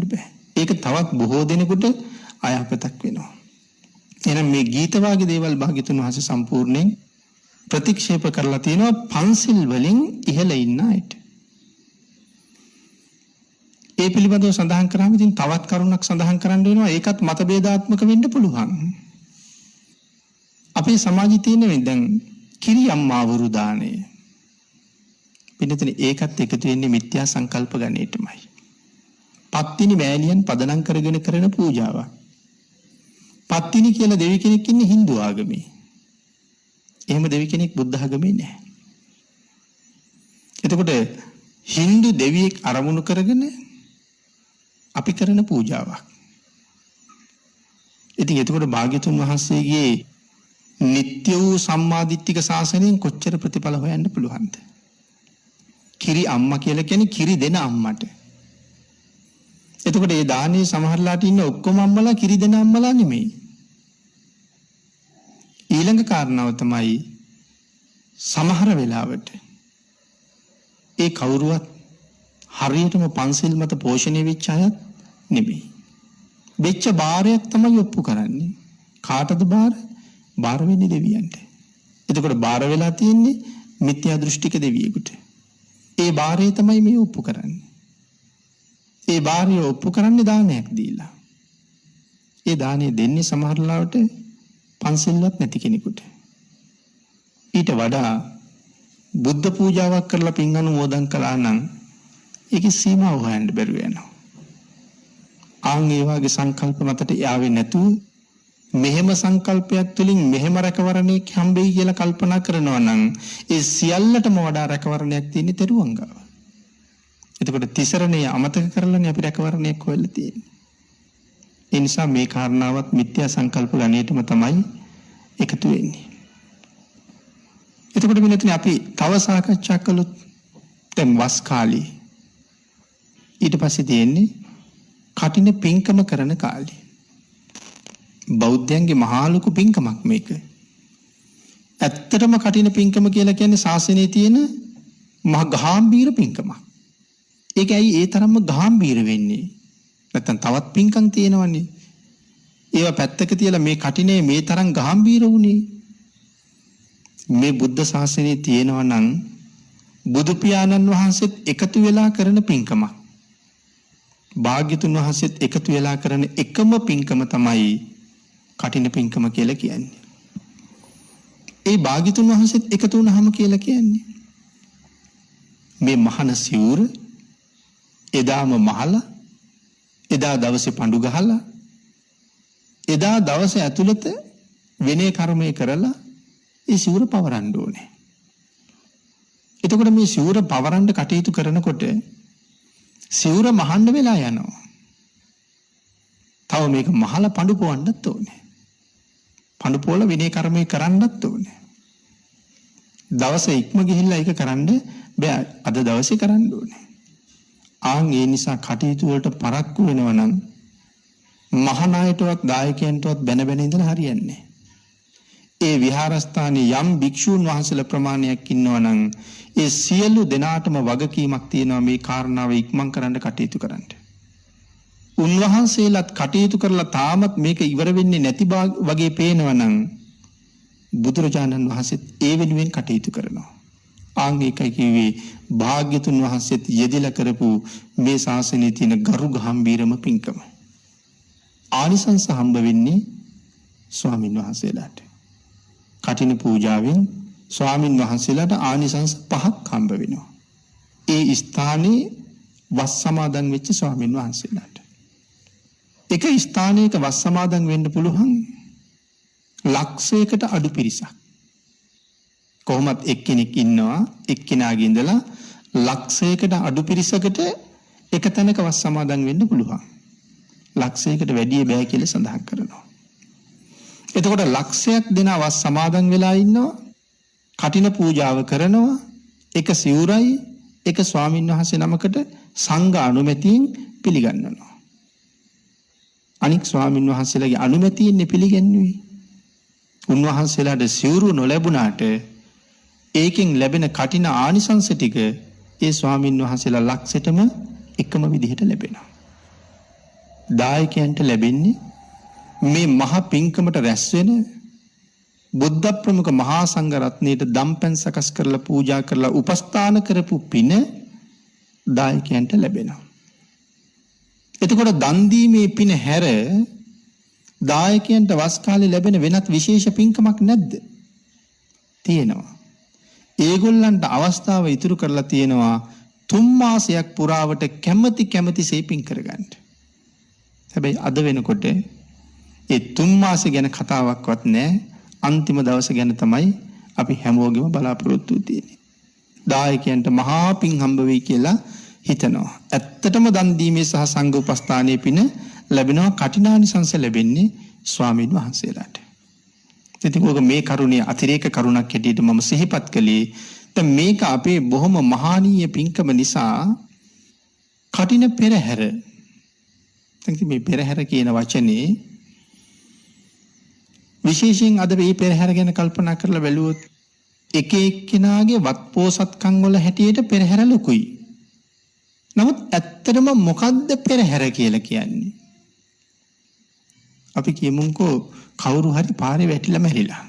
බෑ. ඒක තවත් බොහෝ දෙනෙකුට අයහපතක් වෙනවා. එහෙනම් මේ ගීත වාගේ දේවල් භාග්‍යතුන් වහන්සේ සම්පූර්ණයෙන් ප්‍රතික්ෂේප කරලා තියෙනවා පන්සිල් වලින් ඉහළ ඉන්න අයට. ඒ පිළිබඳව සඳහන් කරාම ඉතින් තවත් කරුණක් සඳහන් කරන්න වෙනවා. ඒකත් මතභේදාත්මක වෙන්න පුළුවන්. අපේ සමාජයේ තියෙන දැන් කිරි අම්මාවරු දාණය. පින්නතනේ ඒකත් එකතු වෙන්නේ මිත්‍යා සංකල්ප ගණේටමයි. පත්තිනි මෑණියන් පදනම් කරගෙන කරන පූජාවක්. පත්තිනි කියලා දෙවි කෙනෙක් ඉන්නේ Hindu ආගමේ. එහෙම දෙවි කෙනෙක් බුද්ධ ආගමේ නැහැ. එතකොට Hindu දෙවියෙක් අරමුණු කරගෙන අපි කරන පූජාවක්. ඉතින් එතකොට භාග්‍යතුන් වහන්සේගේ නිත්‍ය වූ සම්මාදිට්ඨික ශාසනයෙන් කොච්චර ප්‍රතිඵල හොයන්න පුළුවන්ද? කිරි අම්මා කියලා කියන්නේ කිරි දෙන අම්මට. එතකොට මේ දානේ සමහරලාට ඉන්න ඔක්කොම අම්මලා කිරි දෙන අම්මලා නෙමෙයි. ඊළඟ කාරණාව තමයි සමහර වෙලාවට ඒ කවුරුවත් හරියටම පන්සිල් මත පෝෂණය වෙච්ච අයත් නෙමෙයි. වෙච්ච බාරයක් තමයි ඔප්පු කරන්නේ. කාටද බාර? බාර වෙන්නේ දෙවියන්ට. එතකොට බාර වෙලා තියෙන්නේ මිත්‍යා දෘෂ්ටික දෙවියෙකුට. ඒ බාරය තමයි මේ ඔප්පු කරන්නේ. ඒ බාරය ඔප්පු කරන්නේ දානයක් දීලා. ඒ දානය දෙන්නේ සමහර ලාවට පන්සිල්වත් නැති කෙනෙකුට. ඊට වඩා බුද්ධ පූජාවක් කරලා පින් අනුමෝදන් කළා නම් ඒකේ සීමාව හොයන්න බැරුව යනවා. ආන් ඒ වගේ සංකල්ප මතට යාවේ නැතුව මෙහෙම සංකල්පයක් තුලින් මෙහෙම රැකවරණයක් හම්බෙයි කියලා කල්පනා කරනවා නම් ඒ සියල්ලටම වඩා රැකවරණයක් තියෙන්නේ තෙරුවන් ගාව. එතකොට තිසරණේ අමතක කරලානේ අපි රැකවරණයක් හොයලා තියෙන්නේ. ඒ නිසා මේ කාරණාවත් මිත්‍යා සංකල්ප ගණේටම තමයි එකතු වෙන්නේ. එතකොට මෙතන අපි තව සාකච්ඡා කළොත් දැන් වස් කාලේ ඊට පස්සේ තියෙන්නේ කටින පින්කම කරන කාලේ. බෞද්ධයන්ගේ මහා ලොකු පින්කමක් මේක. ඇත්තටම කටින පින්කම කියලා කියන්නේ ශාසනයේ තියෙන මහා ගාම්භීර පින්කමක්. ඒක ඇයි ඒ තරම්ම ගාම්භීර වෙන්නේ? නැත්තම් තවත් පින්කම් තියෙනවනේ. ඒවා පැත්තක තියලා මේ කටිනේ මේ තරම් ගාම්භීර වුණේ. මේ බුද්ධ ශාසනයේ තියෙනවා නම් බුදු පියාණන් වහන්සේත් එකතු වෙලා කරන පින්කමක්. භාග්‍යතුන් වහන්සේත් එකතු වෙලා කරන එකම පින්කම තමයි කටින පින්කම කියලා කියන්නේ. ඒ භාග්‍යතුන් වහන්සේත් එකතු වුණාම කියලා කියන්නේ මේ මහන සිවුර එදාම මහලා එදා දවසේ පඳු ගහලා එදා දවසේ ඇතුළත විනය කර්මය කරලා ඒ සිවුර පවරන්න ඕනේ. එතකොට මේ සිවුර පවරන්න කටයුතු කරනකොට සිවුර මහන්න වෙලා යනවා. තව මේක මහලා පඳු පොවන්නත් ඕනේ. පඳු පොවල විනය කර්මය කරන්නත් ඕනේ. දවස ඉක්ම ගිහිල්ලා ඒක කරන්න බෑ. අද දවසේ කරන්න ඕනේ. ආන් ඒ නිසා කටයුතු වලට පරක්කු වෙනවා නම් මහානායටවත් දායකයන්ටවත් බැන බැන ඉඳලා හරියන්නේ. ඒ විහාරස්ථානයේ යම් භික්ෂූන් වහන්සේලා ප්‍රමාණයක් ඉන්නවා නම් ඒ සියලු දෙනාටම වගකීමක් තියෙනවා මේ කාරණාව ඉක්මන් කරන්න කටයුතු කරන්න. උන්වහන්සේලාත් කටයුතු කරලා තාමත් මේක ඉවර වෙන්නේ නැති වගේ පේනවා නම් බුදුරජාණන් වහන්සේත් ඒ වෙනුවෙන් කටයුතු කරනවා. ආන් ඒකයි කිව්වේ භාග්‍යතුන් වහන්සේත් යෙදিলা කරපු මේ ශාසනයේ තියෙන ගරු ගම්බීරම පින්කම. ආනිසංස හම්බ වෙන්නේ ස්වාමින් වහන්සේලාට. කටින පූජාවෙන් ස්වාමින් වහන්සේලාට ආනිසංස 5ක් හම්බ වෙනවා. ඒ ස්ථානයේ වස් සමාදන් වෙච්ච ස්වාමින් වහන්සේලාට. එක ස්ථානයක වස් සමාදන් වෙන්න පුළුවන් ලක්ෂයකට අඩු පිරිසක්. කොහොමත් එක්කෙනෙක් ඉන්නවා එක්කෙනාගේ ඉඳලා ලක්ෂයකට අඩු පිරිසකට එක තැනක වස් සමාදන් වෙන්න පුළුවන්. ලක්ෂයකට වැඩි බෑ කියලා සඳහන් කරනවා. එතකොට ලක්ෂයක් දෙනා වස් සමාදන් වෙලා ඉන්නවා කටින පූජාව කරනවා එක සිවුරයි එක ස්වාමින් වහන්සේ නමකට සංඝ අනුමැතියෙන් පිළිගන්නවා. අනික් ස්වාමින් වහන්සේලාගේ අනුමැතියෙන් පිළිගන්නේ. උන්වහන්සේලාට සිවුරු නොලැබුණාට ඒකෙන් ලැබෙන කටින ආනිසංස ටික ඒ ස්වාමින් වහන්සේලා ලක්ෂෙටම එකම විදිහට ලැබෙනවා. දායකයන්ට ලැබෙන්නේ මේ මහ පින්කමට රැස් වෙන බුද්ධ ප්‍රමුඛ මහා සංඝ රත්නයට දම්පැන් සකස් කරලා පූජා කරලා උපස්ථාන කරපු පින දායකයන්ට ලැබෙනවා. එතකොට දන් දීමේ පින හැර දායකයන්ට වස් කාලේ ලැබෙන වෙනත් විශේෂ පින්කමක් නැද්ද? තියෙනවා. ඒගොල්ලන්ට අවස්ථාව ඉතුරු කරලා තියෙනවා 3 මාසයක් පුරාවට කැමැති සේපින් කරගන්න. හැබැයි අද වෙනකොට ඒ 3 මාසෙ ගැන කතාවක්වත් නැහැ. අන්තිම දවස ගැන තමයි අපි හැමෝගෙම බලාපොරොත්තු තියෙන්නේ. දායකයන්ට මහා පින් හම්බ වෙයි කියලා හිතනවා. ඇත්තටම දන් දීමේ සහ සංඝ උපස්ථානයේ පින ලැබෙනවා. කටිනානිසංස ලැබෙන්නේ ස්වාමීන් වහන්සේලාට. ඉතින් ඔක මේ කරුණේ අතිරේක කරුණක් හැටියට මම සිහිපත් කළේ. දැන් මේක අපේ බොහොම මහානීය පින්කම නිසා කටින පෙරහැර. දැන් මේ පෙරහැර කියන වචනේ විශේෂයෙන් අද මේ පෙරහැර ගැන කල්පනා කරලා බැලුවොත් එක එක්කෙනාගේ වත්පෝසත්කම් වල හැටියට පෙරහැර ලොකුයි. නමුත් ඇත්තටම මොකද්ද පෙරහැර කියලා කියන්නේ? අපි කියමුකෝ කවුරු හරි පාරේ වැටිලා මැරිලා.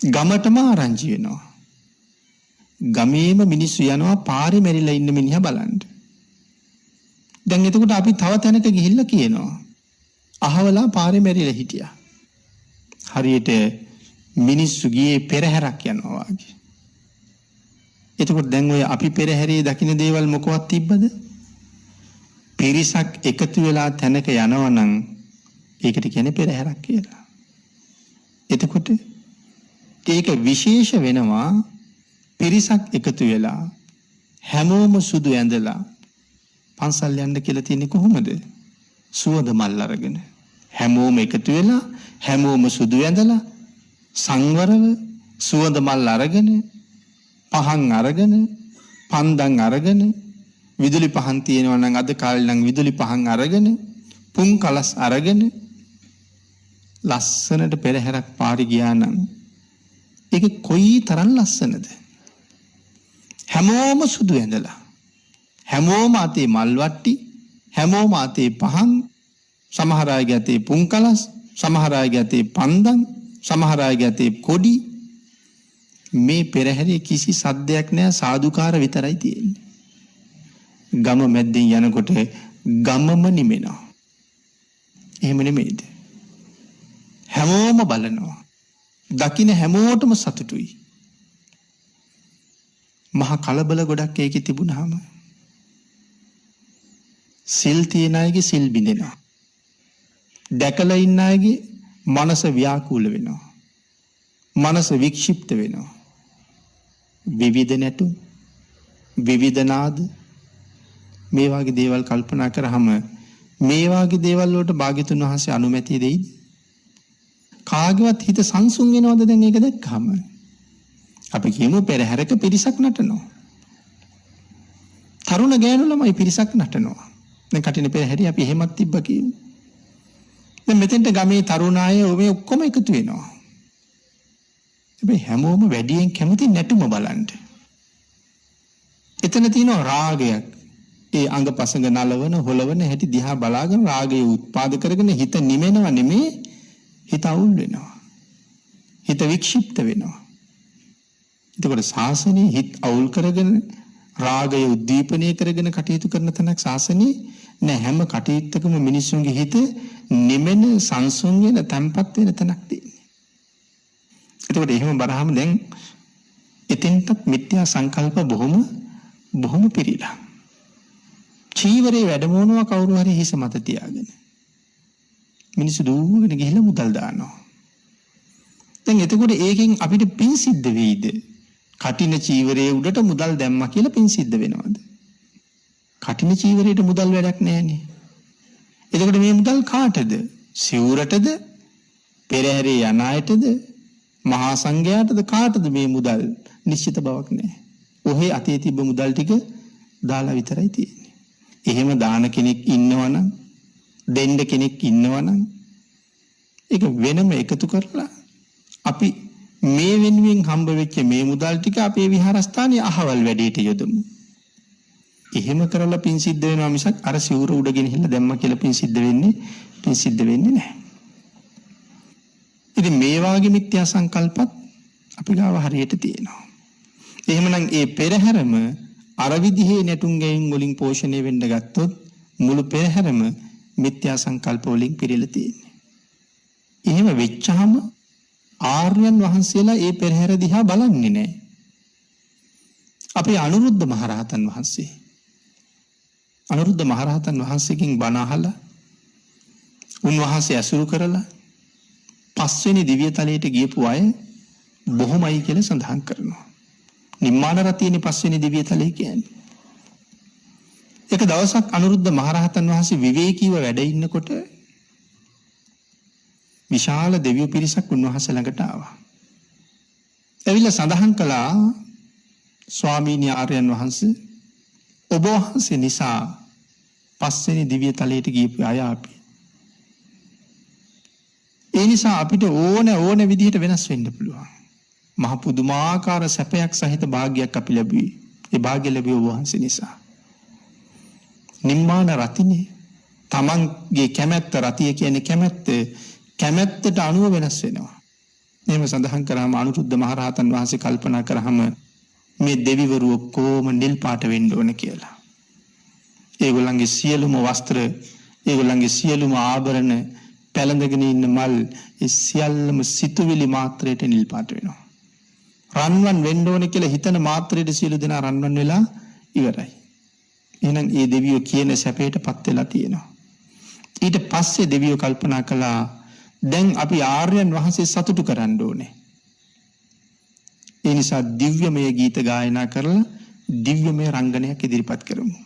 ගමටම ආරංචි වෙනවා. ගමේම මිනිස්සු යනවා පාරේ මැරිලා ඉන්න මිනිහා බලන්න. දැන් එතකොට අපි තව තැනක ගිහිල්ලා කියනවා අහවලා පාරේ මැරිලා හිටියා. හරියට මිනිස්සු ගියේ පෙරහැරක් යනවා වගේ. එතකොට දැන් ඔය අපි පෙරහැරේ දකින්න දේවල් මොකවත් තිබ්බද? පිරිසක් එකතු වෙලා තැනක යනවා නම් ඒකට කියන්නේ පෙරහැරක් කියලා. එතකොට ඒක විශේෂ වෙනවා පිරිසක් එකතු වෙලා හැමෝම සුදු ඇඳලා පන්සල් යන්න කියලා තියෙන්නේ කොහොමද? සුවඳ මල් අරගෙන. හැමෝම එකතු වෙලා හැමෝම සුදු ඇඳලා සංවරව සුවඳ මල් අරගෙන පහන් අරගෙන පන්දන් අරගෙන විදුලි පහන් තියෙනවා නම් අද කාලේ නම් විදුලි පහන් අරගෙන පුන් කලස් අරගෙන ලස්සනට පෙරහැරක් පාරි ගියා නම් ඒක කොයි තරම් ලස්සනද? හැමෝම සුදු ඇඳලා හැමෝම අතේ මල් වට්ටි හැමෝම අතේ පහන් සමහර අයගේ අතේ පුන් කලස් සමහර අයගේ අතේ පන්දන් සමහර අයගේ අතේ කොඩි. මේ පෙරහැරේ කිසි සද්දයක් නැහැ, සාදුකාර විතරයි තියෙන්නේ. ගම මැද්දෙන් යනකොට ගමම නිමෙනවා. එහෙම නෙමෙයිද? හැමෝම බලනවා. දකින්න හැමෝටම සතුටුයි. මහා කලබල ගොඩක් ඒකේ තිබුණාම සිල් තියන අයගේ සිල් බිඳෙනවා. දැකලා ඉන්න අයගේ මනස ව්‍යාකූල වෙනවා. මනස වික්ෂිප්ත වෙනවා. විවිධ නැටුම් විවිධ නාද මේ වගේ දේවල් කල්පනා කරාම මේ වගේ දේවල් වලට භාග්‍යතුන් වහන්සේ අනුමැතිය දෙයිද? කාගේවත් හිත සංසුන් වෙනවද දැන් ඒක දැක්කම? අපි කියමු පෙරහැරක පිරිසක් නටනවා. තරුණ ගෑනු ළමයි පිරිසක් නටනවා. දැන් කටින පෙරහැරි අපි එහෙමත් තිබ්බ කියමු. දැන් මෙතෙන්ට ගමේ තරුණ අය මේ ඔක්කොම එකතු වෙනවා. හැබැයි හැමෝම වැඩියෙන් කැමති නැටුම බලන්න. එතන තියෙනවා රාගයක්. ඒ අංගපසංග නලවන හොලවන හැටි දිහා බලාගෙන රාගය උත්පාද කරගෙන හිත නිමෙනව නෙමේ, හිත අවුල් වෙනවා. හිත වික්ෂිප්ත වෙනවා. එතකොට ශාසනයේ හිත අවුල් කරගෙන රාගය උද්දීපනය කරගෙන කටයුතු කරන තැනක් ශාසනයේ නෑ. හැම කටයුත්තකම මිනිස්සුන්ගේ හිත නිමෙන සංසුන් වෙන තැම්පත් වෙන තැනක් තියෙනවා. එතකොට එහෙම බරහම දැන් එතෙන්ටත් මිත්‍යා සංකල්ප බොහොම පිරීලා. චීවරේ වැඩමවනවා කවුරු හරි හිස මත තියාගෙන. මිනිස්සු දුවගෙන ගිහිල්ලා මුදල් දානවා. දැන් එතකොට ඒකෙන් අපිට පින් සිද්ධ වෙයිද? කටින චීවරයේ උඩට මුදල් දැම්මා කියලා පින් සිද්ධ වෙනවද? කටින චීවරයට මුදල් වැඩක් නැහැනේ. එතකොට මේ මුදල් කාටද? සිවුරටද? පෙරහැරේ යන අයටද? මහා සංඝයාටද? කාටද මේ මුදල්? නිශ්චිත බවක් නැහැ. ඔහේ අතේ තිබ්බ මුදල් ටික දාලා විතරයි තියෙන්නේ. එහෙම දාන කෙනෙක් ඉන්නවනම්, දෙන්න කෙනෙක් ඉන්නවනම් ඒක වෙනම එකතු කරලා අපි මේ වෙනුවෙන් හම්බ වෙච්ච මේ මුදල් ටික අපේ විහාරස්ථානයේ අහවල් වැඩේට යොදමු. එහෙම කරලා පින් සිද්ධ වෙනවා මිසක් අර සිවුර උඩ ගෙනහිල්ලා දැම්මා කියලා පින් සිද්ධ වෙන්නේ නැහැ. ඉතින් මේ වාගේ මිත්‍යා සංකල්පත් අපි ගාව හරියට තියෙනවා. එහෙමනම් ඒ පෙරහැරම අර විදිහේ නැටුම් ගැයුම් වලින් පෝෂණය වෙන්න ගත්තොත් මුළු පෙරහැරම මිත්‍යා සංකල්ප වලින් පිරීලා තියෙන්නේ. එහෙම වෙච්චාම ආර්යයන් වහන්සේලා ඒ පෙරහැර දිහා බලන්නේ නැහැ. අපේ අනුරුද්ධ මහරහතන් වහන්සේ වහන්සේගෙන් බණ අහලා උන්වහන්සේ ඇසුරු කරලා පස්වෙනි දිව්‍ය තලයට ගියපු අය බොහොමයි කියලා සඳහන් කරනවා. නිම්මාන රතියනේ පස්වෙනි දිව්‍ය තලය කියන්නේ. එක දවසක් අනුරුද්ධ මහරහතන් වහන්සේ විවේකීව වැඩ ඉන්නකොට විශාල දෙවියෝ පිරිසක් උන්වහන්සේ ළඟට ආවා. ඇවිල්ලා සඳහන් කළා ස්වාමීනි ආර්යයන් වහන්සේ ඔබ වහන්සේ නිසා පස්වෙනි දිව්‍ය තලයට ගියපු අය අපි. ඒ නිසා අපිට ඕන විදිහට වෙනස් වෙන්න පුළුවන්. මහ පුදුමාකාර සැපයක් සහිත භාග්යක් අපි ලැබුවේ. ඒ භාග්‍ය ලැබුවේ ඔබ වහන්සේ නිසා. නිම්මාන රතිනේ තමන්ගේ කැමැත්ත රතිය කියන්නේ කැමැත්තට අනුව වෙනස් වෙනවා. එහෙම සඳහන් කරාම අනුරුද්ධ මහරහතන් වහන්සේ කල්පනා කරාම මේ දෙවිවරු ඔක්කොම නිල් පාට වෙන්න ඕන කියලා. ඒගොල්ලන්ගේ සියලුම වස්ත්‍ර, ඒගොල්ලන්ගේ සියලුම ආභරණ, පැලඳගෙන ඉන්න මල්, ඒ සියල්ලම සිතුවිලි මාත්‍රයට නිල් පාට වෙනවා. රන්වන් වෙන්න ඕන කියලා හිතන මාත්‍රයට සියලු දෙනා රන්වන් වෙලා ඉවරයි. එහෙනම් ඒ දෙවියෝ කියන සැපයටපත් වෙලා තියෙනවා. ඊට පස්සේ දෙවියෝ කල්පනා කළා දැන් අපි ආර්යයන් වහන්සේ සතුටු කරන්න ඕනේ. ඒ නිසා දිව්‍යමය ගීත ගායනා කරලා දිව්‍යමය රංගනයක් ඉදිරිපත් කරමු.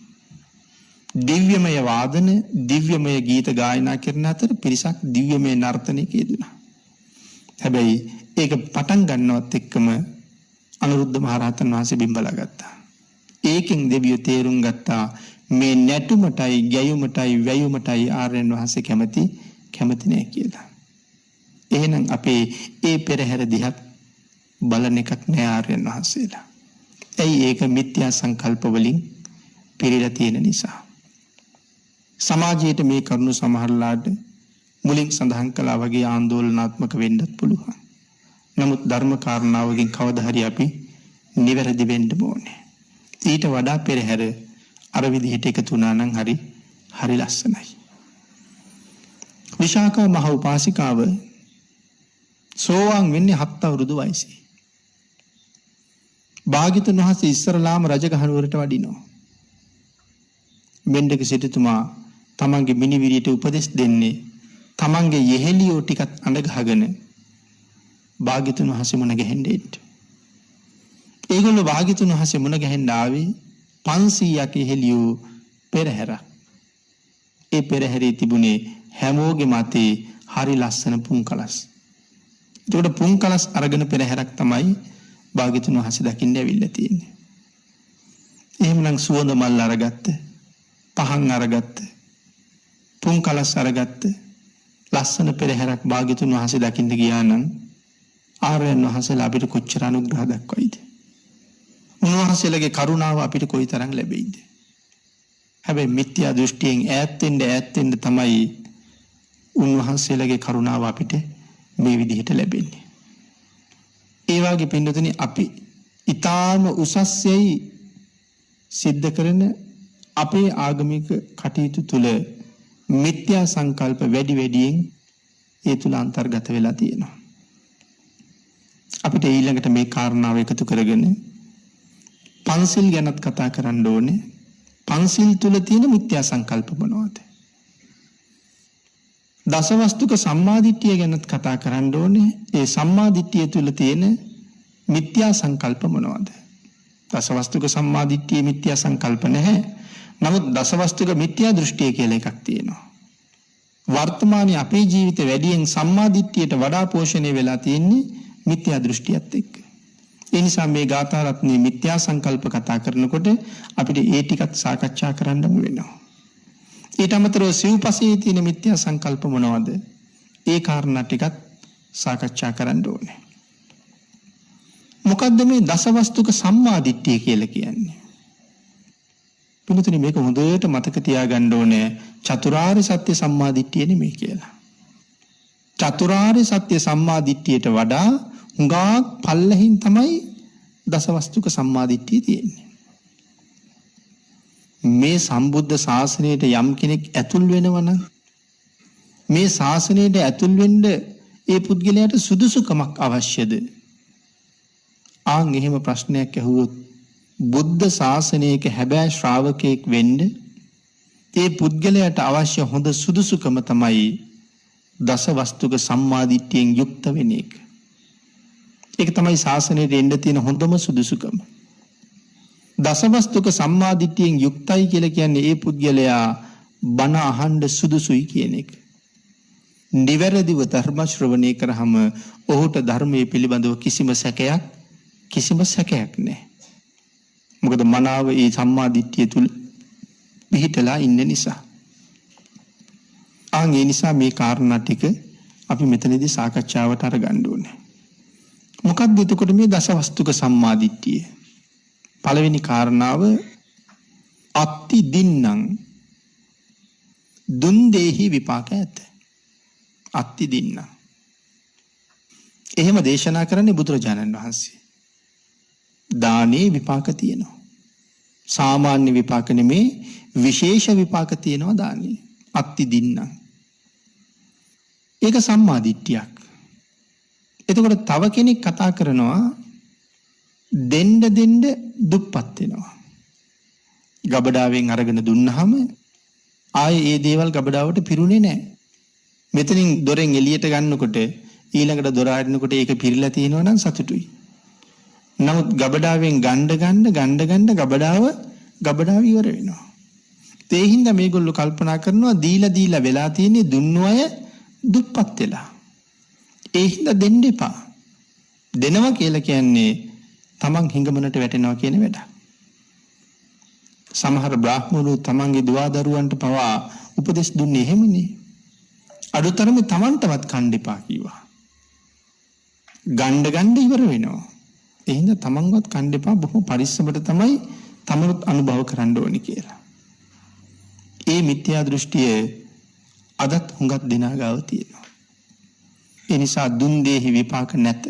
දිව්‍යමය වාදන, දිව්‍යමය ගීත ගායනා කරන අතර පිරිසක් දිව්‍යමය නර්තනයක යෙදුණා. හැබැයි ඒක පටන් ගන්නවත් එක්කම අනුරුද්ධ මහරහතන් වහන්සේ බිම්බලා ගත්තා. ඒකෙන් දෙවියෝ තේරුම් ගත්තා මේ නැටුමටයි, ගැයුමටයි, වැයුමටයි ආර්යයන් වහන්සේ කැමති නෑ කියලා. එහෙනම් අපේ ඒ පෙරහැර දිහත් බලන එකක් නෑ ආර්යයන් වහන්සේලා. ඇයි ඒක මිත්‍යා සංකල්ප වලින් පිරීලා තියෙන නිසා. සමාජයේ මේ කරුණු සමහරලාට මුලින් සඳහන් කළා වගේ ආందోලනාත්මක වෙන්නත් පුළුවන්. නමුත් ධර්ම කාරණාවකින් කවදා හරි අපි නිවැරදි වෙන්න ඕනේ. ඊට වඩා පෙරහැර අර විදිහට එකතු වුණා නම් හරි ලස්සනයි. විශාඛා මහ උපාසිකාව සෝවාන් වෙන්නේ 7 අවුරුදු වයසේ. භාග්‍යතුන් වහන්සේ ඉස්සරලාම රජගහනුවරට වඩිනවා. මෙණ්ඩක සිටුතුමා තමන්ගේ මිනිවිරියට උපදෙස් දෙන්නේ තමන්ගේ යෙහෙලියෝ ටිකත් අඬ ගහගෙන භාග්‍යතුන් වහන්සේ මුණ ගැහෙන්නේ. ඒගොල්ලෝ භාග්‍යතුන් වහන්සේ මුණ ගැහෙන්න ආවේ 500ක යෙහෙලියෝ පෙරහැරක්. ඒ පෙරහැරේ තිබුණේ හැමෝගේ මතේ හරි ලස්සන පුන්කලස්. ඒකට පුන්කලස් අරගෙන පෙරහැරක් තමයි භාග්‍යතුන් වහන්සේ දකින්න ඇවිල්ලා තියෙන්නේ. එහෙමනම් සුවඳ මල් අරගත්ත, පහන් අරගත්ත, පුන්කලස් අරගත්ත ලස්සන පෙරහැරක් භාග්‍යතුන් වහන්සේ දකින්න ගියා නම් ආර්යයන් වහන්සේලා අපිට කොච්චර අනුග්‍රහ දක්වයිද? උන්වහන්සේලාගේ කරුණාව අපිට කොයිතරම් ලැබෙයිද? හැබැයි මිත්‍යා දෘෂ්ටියෙන් ඈත් වෙන්න තමයි උන්වහන්සේලාගේ කරුණාව අපිට මේ විදිහට ලැබෙන්නේ. ඒ වගේ පින්නතුනි අපි ඊටාම උසස්යයි සිද්ධ කරන අපේ ආගමික කටයුතු තුල මිත්‍යා සංකල්ප වැඩියෙන් ඒ තුල අන්තර්ගත වෙලා තියෙනවා. අපිට ඊළඟට මේ කාරණාව එකතු කරගෙන පන්සිල් ගැනත් කතා කරන්න ඕනේ. පන්සිල් තුල තියෙන මිත්‍යා සංකල්ප මොනවද? දසවස්තුක සම්මාදිට්ඨිය ගැනත් කතා කරන්න ඕනේ. ඒ සම්මාදිට්ඨිය තුල තියෙන මිත්‍යා සංකල්ප මොනවද? දසවස්තුක සම්මාදිට්ඨිය මිත්‍යා සංකල්ප නැහැ. නමුත් දසවස්තුක මිත්‍යා දෘෂ්ටිය කියලා එකක් තියෙනවා. වර්තමානයේ අපේ ජීවිතේ වැඩියෙන් සම්මාදිට්ඨියට වඩා පෝෂණය වෙලා තියෙන්නේ මිත්‍යා දෘෂ්ටියත් එක්ක. ඒ නිසා මේ ගාථා රත්නයේ මිත්‍යා සංකල්ප කතා කරනකොට අපිට ඒ ටිකත් සාකච්ඡා කරන්නම වෙනවා. ඊට අමතරව සිව්පසයේ තියෙන මිත්‍යා සංකල්ප මොනවද? ඒ කාරණා ටිකත් සාකච්ඡා කරන්න ඕනේ. මොකද්ද මේ දසවස්තුක සම්මාදිට්ඨිය කියලා කියන්නේ? පිළිතුරු මේක හොඳට මතක තියාගන්න ඕනේ. චතුරාර්ය සත්‍ය සම්මාදිට්ඨිය නෙමෙයි කියලා. චතුරාර්ය සත්‍ය සම්මාදිට්ඨියට වඩා හුඟක් පල්ලෙහින් තමයි දසවස්තුක සම්මාදිට්ඨිය තියෙන්නේ. මේ සම්බුද්ධ ශාසනයට යම් කෙනෙක් ඇතුල් වෙනවා නම් මේ ශාසනයට ඇතුල් වෙන්න ඒ පුද්ගලයාට සුදුසුකමක් අවශ්‍යද? ආන් එහෙම ප්‍රශ්නයක් ඇහුවොත් බුද්ධ ශාසනයක හැබෑ ශ්‍රාවකයෙක් වෙන්න ඒ පුද්ගලයාට අවශ්‍ය හොඳ සුදුසුකම තමයි දසවස්තුක සම්මාදිට්ඨියෙන් යුක්ත වෙන එක. ඒක තමයි ශාසනයට එන්න තියෙන හොඳම සුදුසුකම. දසවස්තුක සම්මාදිට්ඨියෙන් යුක්තයි කියලා කියන්නේ ඒ පුද්ගලයා බණ අහන්න සුදුසුයි කියන එක. නිවැරදිව ධර්ම ශ්‍රවණය කරාම ඔහුට ධර්මයේ පිළිබඳව කිසිම සැකයක් නැහැ. මොකද මනාව ඒ සම්මාදිට්ඨිය තුල පිහිටලා ඉන්න නිසා. ඒ නිසා මේ කාරණා ටික අපි මෙතනදී සාකච්ඡාවට අරගන්න ඕනේ. මොකක්ද එතකොට මේ දසවස්තුක සම්මාදිට්ඨිය? පළවෙනි කාරණාව අත්ති දින්නම් දුන් දෙහි විපාක ඇත. අත්ති දින්නම්. එහෙම දේශනා කරන්නේ බුදුරජාණන් වහන්සේ. දානේ විපාක තියෙනවා. සාමාන්‍ය විපාක නෙමේ විශේෂ විපාක තියෙනවා දානේ. අත්ති දින්නම්. ඒක සම්මාදිට්ඨියක්. එතකොට තව කෙනෙක් කතා කරනවා දෙන්න දුප්පත් වෙනවා. ගබඩාවෙන් අරගෙන දුන්නාම ආයේ ඒ දේවල් ගබඩාවට පිරුණේ නැහැ. මෙතනින් දොරෙන් එළියට ගන්නකොට ඊළඟට දොර අරිනකොට ඒක පිරීලා තියෙනවා නම් සතුටුයි. නමුත් ගබඩාවෙන් ගණ්ඩ ගබඩාව ඉවර වෙනවා. ඒ හින්දා මේගොල්ලෝ කල්පනා කරනවා දීලා වෙලා තියෙන්නේ දුන්නු අය දුප්පත් වෙලා. ඒ හින්දා දෙන්න එපා. දෙනවා කියලා කියන්නේ තමන් හිඟමනට වැටෙනවා කියන වැඩ. සමහර බ්‍රාහ්මණෝ තමන්ගේ දුවා දරුවන්ට පවා උපදෙස් දුන්නේ එහෙමනේ. අඩුතරමේ තමන්ටවත් කන්න එපා කිව්වා. ගණ්ඩ ඉවර වෙනවා. ඒ හින්දා තමන්වත් කන්න එපා, බොහොම පරිස්සමට තමයි තමනුත් අනුභව කරන්න ඕනේ කියලා. ඒ මිත්‍යා දෘෂ්ටිය අදත් හුඟක් දෙනා ගාව තියෙනවා. ඒ නිසා දුන් දෙහි විපාක නැත.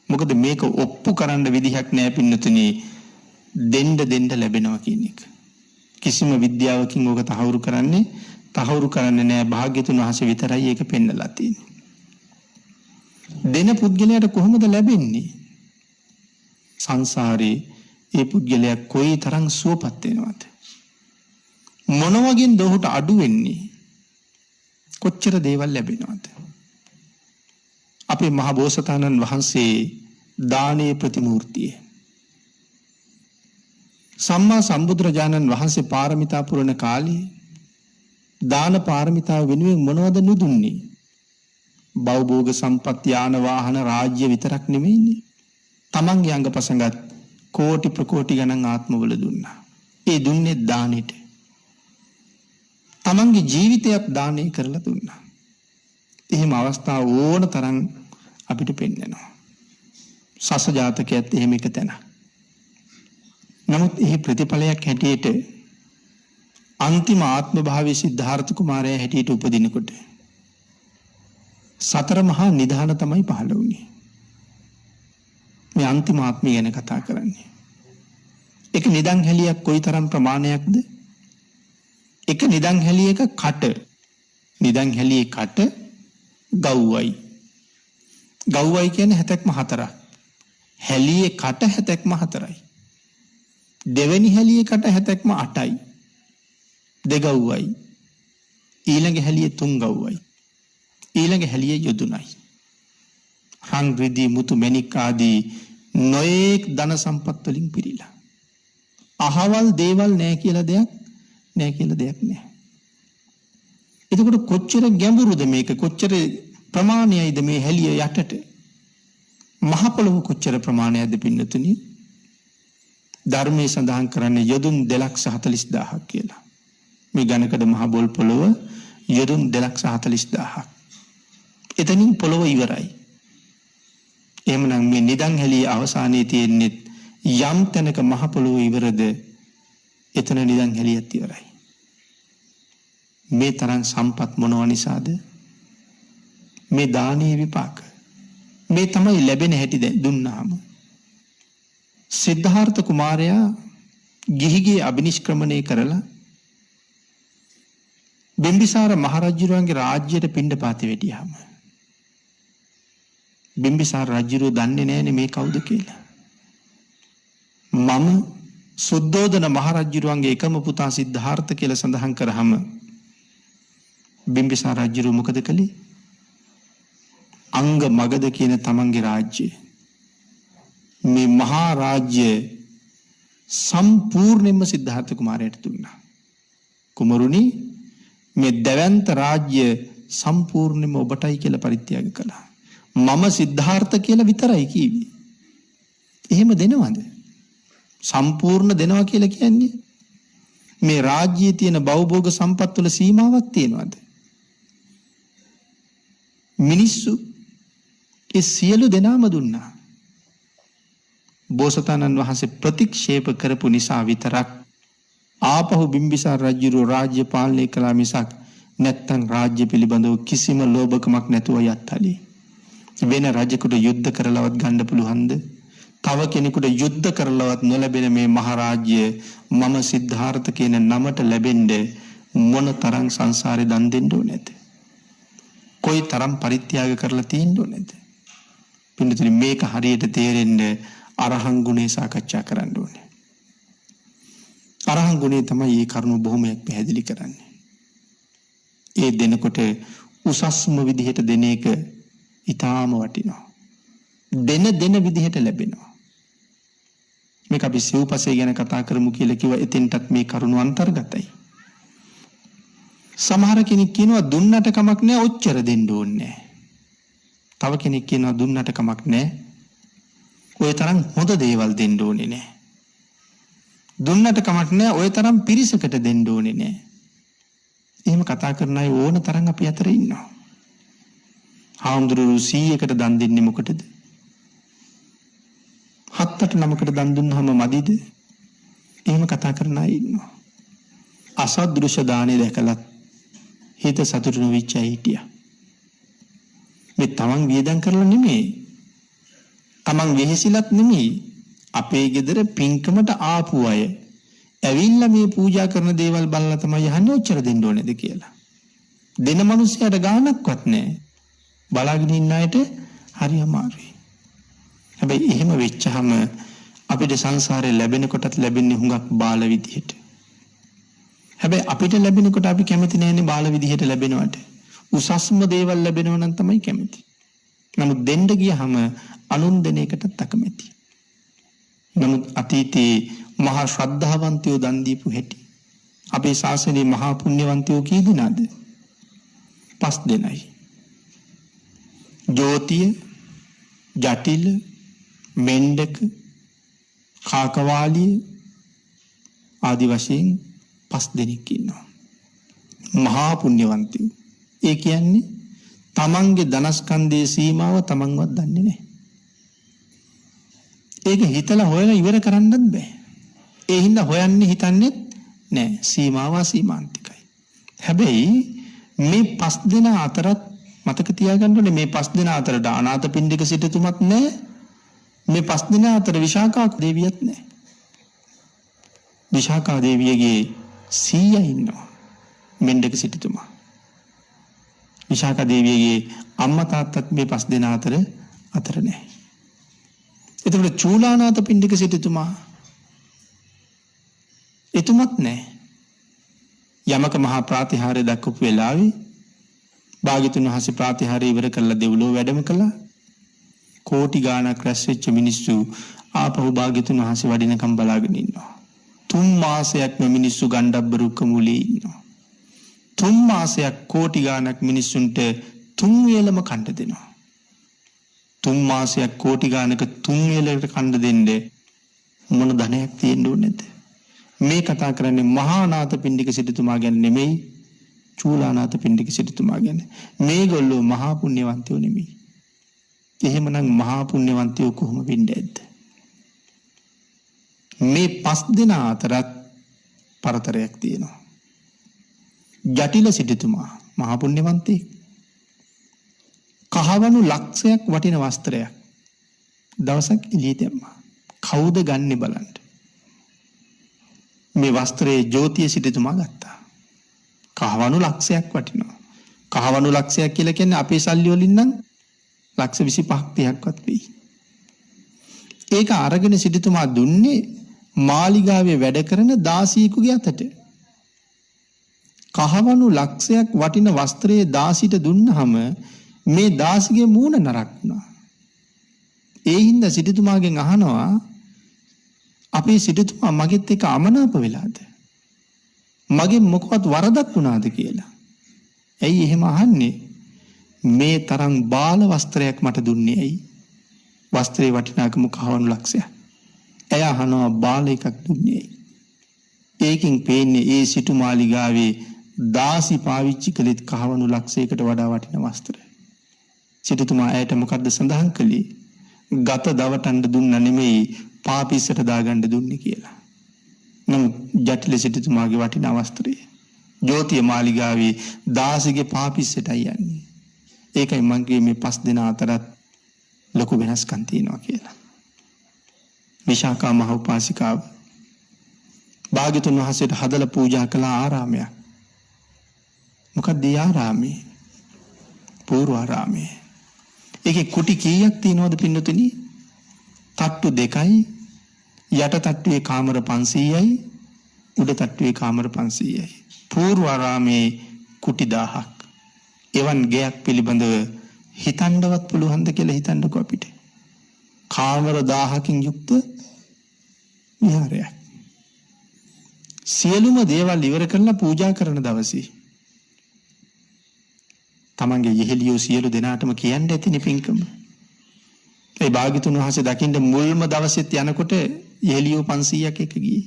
මොකද මේක ඔප්පු කරන්න විදිහක් නැහැ පින්නතුනි. දෙන්න ලැබෙනවා කියන එක. කිසිම විද්‍යාවකින් ඕක තහවුරු කරන්නේ නැහැ. භාග්‍යතුන් වහන්සේ විතරයි ඒක පෙන්නලා තියෙන්නේ. දෙන පුද්ගලයාට කොහොමද ලැබෙන්නේ? සංසාරේ ඒ පුද්ගලයා කොයි තරම් සුවපත් වෙනවද? මොන වගේද ඔහුට අඩු වෙන්නේ? කොච්චර දේවල් ලැබෙනවද? අපේ මහ බෝසතාණන් වහන්සේ දානීය ප්‍රතිමූර්තිය සම්මා සම්බුදුරජාණන් වහන්සේ පාරමිතා පුරන කාලේ දාන පාරමිතාව වෙනුවෙන් මොනවද නුදුන්නේ? භවභෝග සම්පත්, යාන වාහන, රාජ්‍ය විතරක් නෙමෙයිනේ. තමන්ගේ අංගපසංගත් කෝටි ප්‍රකෝටි ගණන් ආත්මවල දුන්නා. ඒ දුන්නේ දානෙට. තමන්ගේ ජීවිතයක් දානය කරලා දුන්නා. එහෙම අවස්ථා ඕන තරම් අපිට පෙන්නනවා. සස ජාතකයේත් එහෙම එක තැන. නමුත් එහි ප්‍රතිඵලයක් හැටියට අන්තිම ආත්ම භාවයේ සිද්ධාර්ථ කුමාරයා හැටියට උපදිනකොට සතර මහා නිධාන තමයි පහළ වුණේ. මේ අන්තිම ආත්මය ගැන කතා කරන්නේ. එක නිදන් හැලියක් කොයිතරම් ප්‍රමාණයක්ද? එක නිදන් හැලියක නිදන් හැලියේ කට ගව්වයි. ගව්වයි කියන්නේ 74ක්. හැලියේ කට 74යි. දෙවෙනි හැලියේ කට 78යි. දෙගව්වයි. ඊළඟ හැලියේ 3 ගව්වයි. ඊළඟ හැලියේ යොදුනයි. රන් රිදී මුතු මැණික් ආදී නොඑක් ධන සම්පත් වලින් පිරීලා. අහවල් දේවල් නැහැ කියලා දෙයක් නැහැ. එතකොට කොච්චර ගැඹුරුද මේක? කොච්චර ප්‍රමාණයයිද මේ හැලිය යටට? මහ පොළොව කොච්චර ප්‍රමාණයක්ද පින්නතුනි? ධර්මයේ සඳහන් කරන්නේ යොදුන් 240000ක් කියලා. මේ ඝනකඩ මහ බෝල් පොළොව යොදුන් 240000ක්. එතනින් පොළොව ඉවරයි. එහෙමනම් මේ නිදන් හැලියේ අවසානයේ තියෙන්නේ යම් තැනක මහ පොළොව ඉවරද එතන නිදන් හැලියත් ඉවරයි. මේ තරම් සම්පත් මොනව නිසාද? මේ දානීය විපාක. මේ තමයි ලැබෙන හැටි දුන්නාම. සිද්ධාර්ථ කුමාරයා ගිහිගේ අබිනිෂ්ක්‍රමණය කරලා බිම්බිසාර මහරජුරුවන්ගේ රාජ්‍යයට පිණ්ඩපාතේ වෙටියාම බිම්බිසාර රජුරුව දන්නේ නැහැනේ මේ කවුද කියලා. මම සුද්ධෝදන මහරජුරුවන්ගේ එකම පුතා සිද්ධාර්ථ කියලා සඳහන් කරාම බිම්බිසාර රජුරුව මොකද කළේ? අංග මගධ කියන තමන්ගේ රාජ්‍යය මේ මහා රාජ්‍ය සම්පූර්ණයෙන්ම සිද්ධාර්ථ කුමාරයාට දුන්නා. කුමරුනි මේ දැවැන්ත රාජ්‍ය සම්පූර්ණයෙන්ම ඔබටයි කියලා පරිත්‍යාග කළා. මම සිද්ධාර්ථ කියලා විතරයි කිව්වේ. එහෙම දෙනවද? සම්පූර්ණ දෙනවා කියලා කියන්නේ මේ රාජ්‍යයේ තියෙන භවභෝග සම්පත් වල සීමාවක් තියෙනවද? මිනිස්සු ඒ සියලු දෙනාම දුන්නා. බෝසතාණන් වහන්සේ ප්‍රතික්ෂේප කරපු නිසා විතරක් ආපහු බිම්බිසාර රජුගේ රාජ්‍ය පාලනය කළා මිසක් නැත්තම් රාජ්‍ය පිළිබඳව කිසිම ලෝභකමක් නැතුව යත්තලි. වෙන රජෙකුට යුද්ධ කරලවත් ගන්න පුළුවන්ද? තව කෙනෙකුට යුද්ධ කරලවත් නොලැබෙන මේ මහරාජ්‍ය මම සිද්ධාර්ථ කියන නමට ලැබෙන්නේ මොන තරම් සංසාරේ දන් දෙන්න ඕනේද? කොයි තරම් පරිත්‍යාග කරලා තියෙන්න ඕනේද? පින්නතුනි මේක හරියට තේරෙන්න අරහං ගුණේ සාකච්ඡා කරන්න ඕනේ. අරහං ගුණේ තමයි මේ කරුණු බොහොමයක් පැහැදිලි කරන්නේ. ඒ දෙනකොට උසස්ම විදිහට දෙන එක ඊටාම වටිනවා. දෙන විදිහට ලැබෙනවා. මේක අපි සිව්පසේ ගැන කතා කරමු කියලා කිව්වා එතෙන්ටත් මේ කරුණු අන්තර්ගතයි. සමහර කෙනෙක් කියනවා දුන්නට කමක් නැහැ ඔච්චර දෙන්න ඕනේ. තව කෙනෙක් කියනවා දුන්නට කමක් නැහැ ඔය තරම් හොඳ දේවල් දෙන්න ඕනේ නැහැ. දුන්නට කමක් නැහැ ඔය තරම් පිරිසකට දෙන්න ඕනේ නැහැ. එහෙම කතා කරන අය ඕන තරම් අපි අතර ඉන්නවා. හාමුදුරුවෝ 100කට දන් දෙන්නේ මොකටද? 7-8 නමකට දන් දුන්නාම මදිද? එහෙම කතා කරන අය ඉන්නවා. අසදෘශ දානේ දැකලත් හිත සතුටු නොවිච්ච අය හිටියා. මේ තමන් වියදම් කරලා නෙමෙයි. තමන් වෙහෙසිලත් නෙමෙයි. අපේ ගෙදර පින්කමට ආපු අය ඇවිල්ලා මේ පූජා කරන දේවල් බලලා තමයි අහන්නේ ඔච්චර දෙන්න ඕනේද කියලා. දෙන මිනිස්සයාට ගාණක්වත් නැහැ. බලාගෙන ඉන්න අයට හරි අමාරුයි. හැබැයි එහෙම වෙච්චහම අපිට සංසාරේ ලැබෙන කොටත් ලැබෙන්නේ හුඟක් බාල විදිහට. හැබැයි අපිට ලැබෙනකොට අපි කැමති නැහැනේ බාල විදිහට ලැබෙනවට. උසස්ම දේවල් ලැබෙනවා නම් තමයි කැමති. නමුත් දෙන්න ගියහම අනුන් දෙන එකටත් අකමැති. නමුත් අතීතේ මහා ශ්‍රද්ධාවන්තයෝ දන් දීපු හැටි අපේ ශාසනයේ මහා පුණ්‍යවන්තයෝ කී දෙනාද? 5 දෙනයි. ජෝතිය, ජටිල, මෙණ්ඩක, කාකවාලිය ආදි වශයෙන් 5 දෙනෙක් ඉන්නවා. මහා පුණ්‍යවන්තයෝ. ඒ කියන්නේ තමන්ගේ ධනස්කන්ධයේ සීමාව තමන්වත් දන්නේ නැහැ. ඒක හිතලා හොයලා ඉවර කරන්නත් බෑ. ඒ හින්දා හොයන්නේ හිතන්නේත් නෑ. සීමාව සීමාන්තිකයි. හැබැයි මේ 5 දෙනා අතරත් මතක තියාගන්න ඕනේ මේ 5 දෙනා අතරට අනාථපිණ්ඩික සිටුතුමත් නෑ. මේ 5 දෙනා අතර විශාඛා දේවියත් නෑ. විශාඛා දේවියගේ සීයා ඉන්නවා. මෙණ්ඩක සිටුතුමා. විශාඛා දේවියගේ අම්මා තාත්තත් මේ 5 දෙනා අතර නෑ. එතකොට චූලානාථ පිණ්ඩික සිටුතුමා එතුමත් නෑ. යමක මහා ප්‍රාතිහාර්ය දක්වපු වෙලාවේ භාග්‍යතුන් වහන්සේ ප්‍රාතිහාර්ය ඉවර කළා දෙව්ලොව වැඩම කළා. කෝටි ගාණක් රැස් වෙච්ච මිනිස්සු ආපහු භාග්‍යතුන් වහන්සේ වඩිනකම් බලාගෙන ඉන්නවා. 3 මාසයක්ම මිනිස්සු ගණ්ඩබ්බ රුක්ක මූලේ ඉන්නවා. 3 මාසයක් කෝටි ගාණක් මිනිස්සුන්ට 3 වේලම කන්න දෙනවා. 3 මාසයක් කෝටි ගාණක 3 වේලකට කන්න දෙන්නේ මොන ධනයක් තියෙන්න ඕනේද? මේ කතා කරන්නේ මහානාථ පිණ්ඩික සිටුතුමා ගැන නෙමෙයි, චූලානාථ පිණ්ඩික සිටුතුමා ගැන. මේගොල්ලෝ මහා පුණ්‍යවන්තයෝ නෙමෙයි. එහෙමනම් මහා පුණ්‍යවන්තයෝ කොහොම වෙන්නේ ඇද්ද? මේ 5 දෙනා අතරත් පරතරයක් තියෙනවා. ජටිල සිටුතුමා මහා පුණ්‍යවන්තයෙක්. කහවණු ලක්ෂයක් වටින වස්ත්‍රයක් දවසක් එළිය දැම්මා. කවුද ගන්නෙ බලන්න. මේ වස්ත්‍රයේ ජෝතිය සිටුතුමා ගත්තා. කහවණු ලක්ෂයක් වටිනවා. කහවණු ලක්ෂයක් කියලා කියන්නේ අපේ සල්ලි වලින් නම් ලක්ෂ 25ක් 30ක්වත් වෙයි. ඒක අරගෙන සිටුතුමා දුන්නේ මාලිගාවේ වැඩ කරන දාසියෙකුගේ අතට. කහවණු ලක්ෂයක් වටින වස්ත්‍රයේ දාසිට දුන්නහම මේ දාසිගේ මූණ නරක් වුණා. ඒ හින්දා සිටුතුමාගෙන් අහනවා අපේ සිටුතුමා මගෙත් එක්ක අමනාප වෙලාද? මගෙන් මොකවත් වරදක් වුණාද කියලා. ඇයි එහෙම අහන්නේ? මේ තරම් බාල වස්ත්‍රයක් මට දුන්නේ ඇයි? වස්ත්‍රයේ වටිනාකම කහවණු ලක්ෂයක්. එයා අහනවා බාල එකක් දුන්නේ ඇයි? ඒකෙන් පේන්නේ ඒ සිටු මාලිගාවේ දාසි පාවිච්චි කළෙත් කහවණු ලක්ෂයකට වඩා වටින වස්ත්‍ර. සිටුතුමා ඇයට මොකද්ද සඳහන් කළේ? ගත දවටන්න දුන්න නෙමෙයි පාපිස්සට දාගන්න දුන්නේ කියලා. නමුත් ජටිල සිටුතුමාගේ වටිනා වස්ත්‍රය ජෝතිය මාලිගාවේ දාසිගේ පාපිස්සටයි යන්නේ. ඒකයි මං කියේ මේ 5 දෙනා අතරත් ලොකු වෙනස්කම් තියෙනවා කියලා. විශාඛා මහ උපාසිකාව භාග්‍යතුන් වහන්සේට හදලා පූජා කළ ආරාමයක්. මොකක්ද ඒ ආරාමේ? පූර්වාරාමේ. ඒකේ කුටි කීයක් තියෙනවද පින්නතුනි? තට්ටු 2යි. යට තට්ටුවේ කාමර 500යි. උඩ තට්ටුවේ කාමර 500යි. පූර්වාරාමේ කුටි 1000ක්. එවන් ගෙයක් පිළිබඳව හිතන්නවත් පුළුවන්ද කියලා හිතන්නකෝ අපිට. කාමර 1000කින් යුක්ත විහාරයක්. සියලුම දේවල් ඉවර කරලා පූජා කරන දවසේ තමන්ගේ යෙහෙලියෝ සියලු දෙනාටම කියන්න ඇතිනේ පින්කම. ඒ භාග්‍යතුන් වහන්සේ දකින්න මුල්ම දවසෙත් යනකොට යෙහෙලියෝ 500ක් එක ගියේ.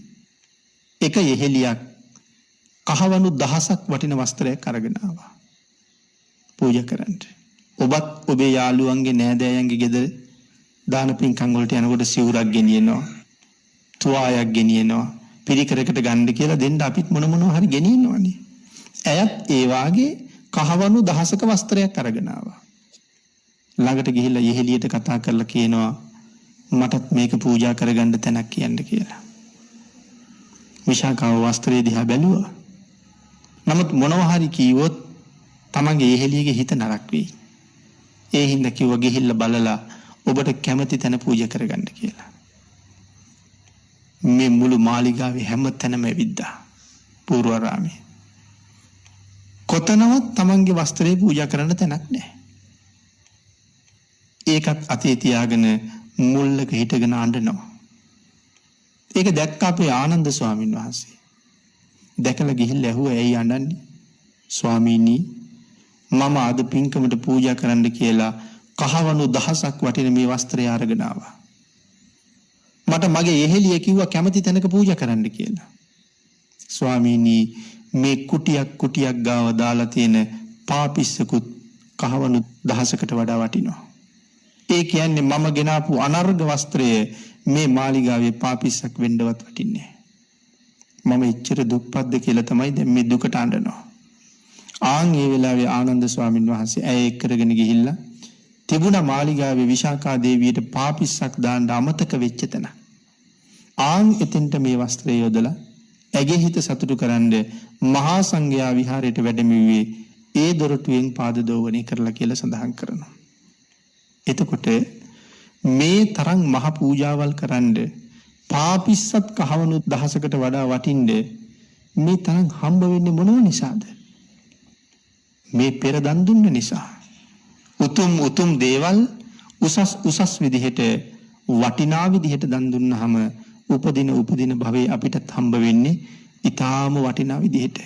එක යෙහෙලියක් කහවණු 1000ක් වටින වස්ත්‍රයක් අරගෙන ආවා. පූජා කරන්න. ඔබත් ඔබේ යාළුවන්ගේ නෑදෑයන්ගේ ගෙදර දාන පින්කම් වලට යනකොට සිවුරක් ගෙනියනවා. තුවායක් ගෙනියනවා. පිරිකරකට ගන්න කියලා දෙන්න අපිත් මොන මොනවා හරි ගෙනියනවනේ. ඇයත් ඒ වාගේ කහවණු 1000ක වස්ත්‍රයක් අරගෙන ආවා. ළඟට ගිහිල්ලා යෙහෙලියට කතා කරලා කියනවා මටත් මේක පූජා කරගන්න තැනක් කියන්න කියලා. විශාඛාව වස්ත්‍රය දිහා බැලුවා. නමුත් මොනවා හරි කීවොත් තමන්ගේ යෙහෙලියගේ හිත නරක වෙයි. ඒ හින්දා කිව්වා ගිහිල්ලා බලලා ඔබට කැමති තැන පූජා කරගන්න කියලා. මේ මුළු මාලිගාවේ හැම තැනම ඇවිද්දා පූර්වාරාමේ. කොතනවත් තමන්ගේ වස්ත්‍රය පූජා කරන්න තැනක් නැහැ. ඒකත් අතේ තියාගෙන මුල්ලක හිටගෙන අඬනවා. ඒක දැක්ක අපේ ආනන්ද ස්වාමීන් වහන්සේ. දැකලා ගිහිල්ලා ඇහුවා ඇයි අඬන්නේ? ස්වාමීනි මම අද පින්කමට පූජා කරන්න කියලා කහවණු 1000ක් වටින මේ වස්ත්‍රය අරගෙන ආවා. මට මගේ යෙහෙලිය කිව්වා කැමති තැනක පූජා කරන්න කියලා. ස්වාමීනි මේ කුටියක් ගාව දාලා තියෙන පාපිස්සකුත් කහවණු 1000කට වඩා වටිනවා. ඒ කියන්නේ මම ගෙනාපු අනර්ග වස්ත්‍රය මේ මාලිගාවේ පාපිස්සක් වෙන්නවත් වටින්නේ නැහැ. මම එච්චර දුක්පත්ද කියලා තමයි දැන් මේ දුකට අඬනවා. ආන් ඒ වෙලාවේ ආනන්ද ස්වාමීන් වහන්සේ ඇය එක්කරගෙන ගිහිල්ලා තිබුණ මාලිගාවේ විශාඛා දේවියට පාපිස්සක් දාන්න අමතක වෙච්ච තැන. ආන් එතෙන්ට මේ වස්ත්‍රය යොදලා ඇගේ හිත සතුටු කරන්න මහා සංඝයා විහාරයට වැඩමෙව්වේ ඒ දොරටුවෙන් පාද දෝවණය කරලා කියලා සඳහන් කරනවා. එතකොට මේ තරම් මහ පූජාවල් කරන්න පාපිස්සත් කහවණු 1000කට වඩා වටින්නේ මේ තරම් හම්බ වෙන්නේ මොනව නිසාද? මේ පෙර දන් දුන්න නිසා. උතුම් දේවල් උසස් විදිහට වටිනා විදිහට දන් දුන්නාම උපදින භවයේ අපිටත් හම්බ වෙන්නේ ඊටාම වටිනා විදිහට.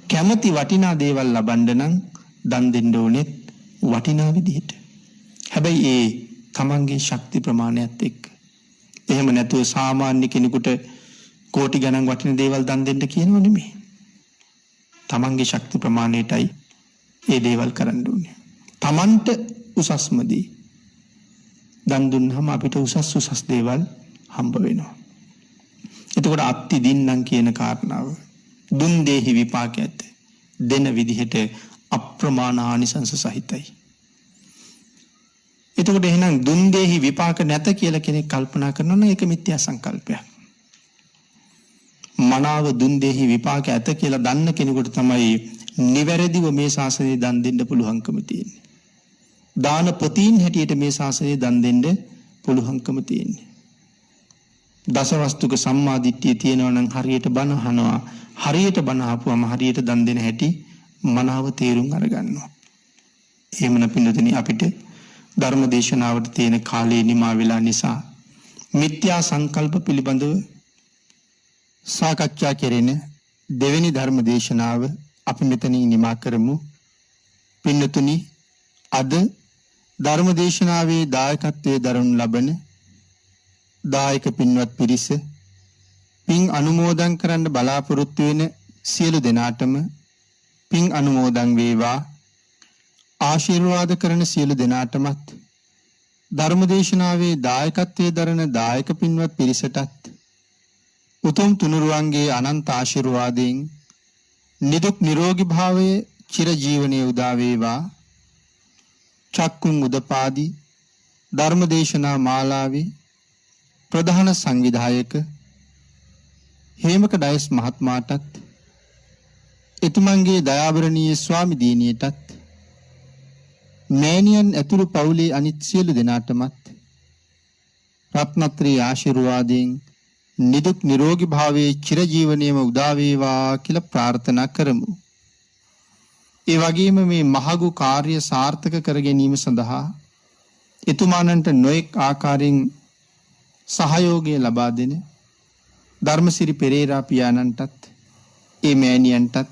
කැමැති වටිනා දේවල් ලබන්න නම් දන් දෙන්න ඕනේ වටිනා විදිහට. හැබැයි ඒ තමන්ගේ ශක්ති ප්‍රමාණයත් එක්ක. එහෙම නැතුව සාමාන්‍ය කෙනෙකුට කෝටි ගණන් වටින දේවල් දන් දෙන්න කියනව නෙමෙයි. තමන්ගේ ශක්ති ප්‍රමාණයටයි ඒ දේවල් කරන්න ඕනේ. තමන්ට උසස්මදී දන් දුන්නාම අපිට උසස් දේවල් හම්බ වෙනවා. එතකොට අත්ති දින්නම් කියන කාරණාව දුන් දෙහි විපාකයත් දෙන විදිහට අප්‍රමාණ ආනිසංස සහිතයි. එතකොට එහෙනම් දුන් දෙහි විපාක නැත කියලා කෙනෙක් කල්පනා කරනවා නම් ඒක මිත්‍යා සංකල්පයක්. මනාව දුන් දෙහි විපාක ඇත කියලා දන්න කෙනෙකුට තමයි නිවැරදිව මේ ශාසනය දන් දෙන්න පුළුවන්කම තියෙන්නේ. දාන පතීන් හැටියට මේ ශාසනය දන් දෙන්න පුළුවන්කම තියෙන්නේ. දසවස්තුක සම්මාදිට්ඨිය තියෙනවා නම් හරියට බණ අහනවා. හරියට බණ අහපුවම හරියට දන් දෙන හැටි මනාව තේරුම් අරගන්නවා. එහෙමන පිළිතුරනි අපිට ධර්ම දේශනාවට තියෙන කාලේ නිමා වෙලා නිසා මිත්‍යා සංකල්ප පිළිබඳව සාකච්ඡා කෙරෙන දෙවෙනි ධර්ම දේශනාව අපි මෙතනින් නිමා කරමු. පින්නතුනි අද ධර්ම දේශනාවේ දායකත්වයේ දරනු ලබන දායක පින්වත් පිරිස පින් අනුමෝදන් කරන්න බලාපොරොත්තු වෙන සියලු දෙනාටම පින් අනුමෝදන් වේවා. ආශිර්වාද කරන සියලු දෙනාටමත් ධර්මදේශනාවේ දායකත්වයේ දරන දායක පින්වත් පිරිසටත් උතුම් තුනුරුවන්ගේ අනන්ත ආශිර්වාදයෙන් නිදුක් නිරෝගී භාවයේ චිර ජීවනයේ උදා වේවා. චක්කුම් උදපාදි ධර්මදේශනා මාලාවේ ප්‍රධාන සංවිධායක හේමක ඩයස් මහත්මයාටත් එතුමන්ගේ දයාබරණීය ස්වාමි දිනියටත් මෑණියන් ඇතුළු පවුලේ අනිත් සියලු දෙනාටමත් රත්නත්‍රී ආශිර්වාදයෙන් නිදුක් නිරෝගී භාවයේ චිරජීවනයේම උදා වේවා කියලා ප්‍රාර්ථනා කරමු. ඒ වගේම මේ මහඟු කාර්ය සාර්ථක කර ගැනීම සඳහා එතුමානන්ට නොඑක් ආකාරයෙන් සහයෝගය ලබා දෙන ධර්මසිරි පෙරේරා පියාණන්ටත් ඒ මෑණියන්ටත්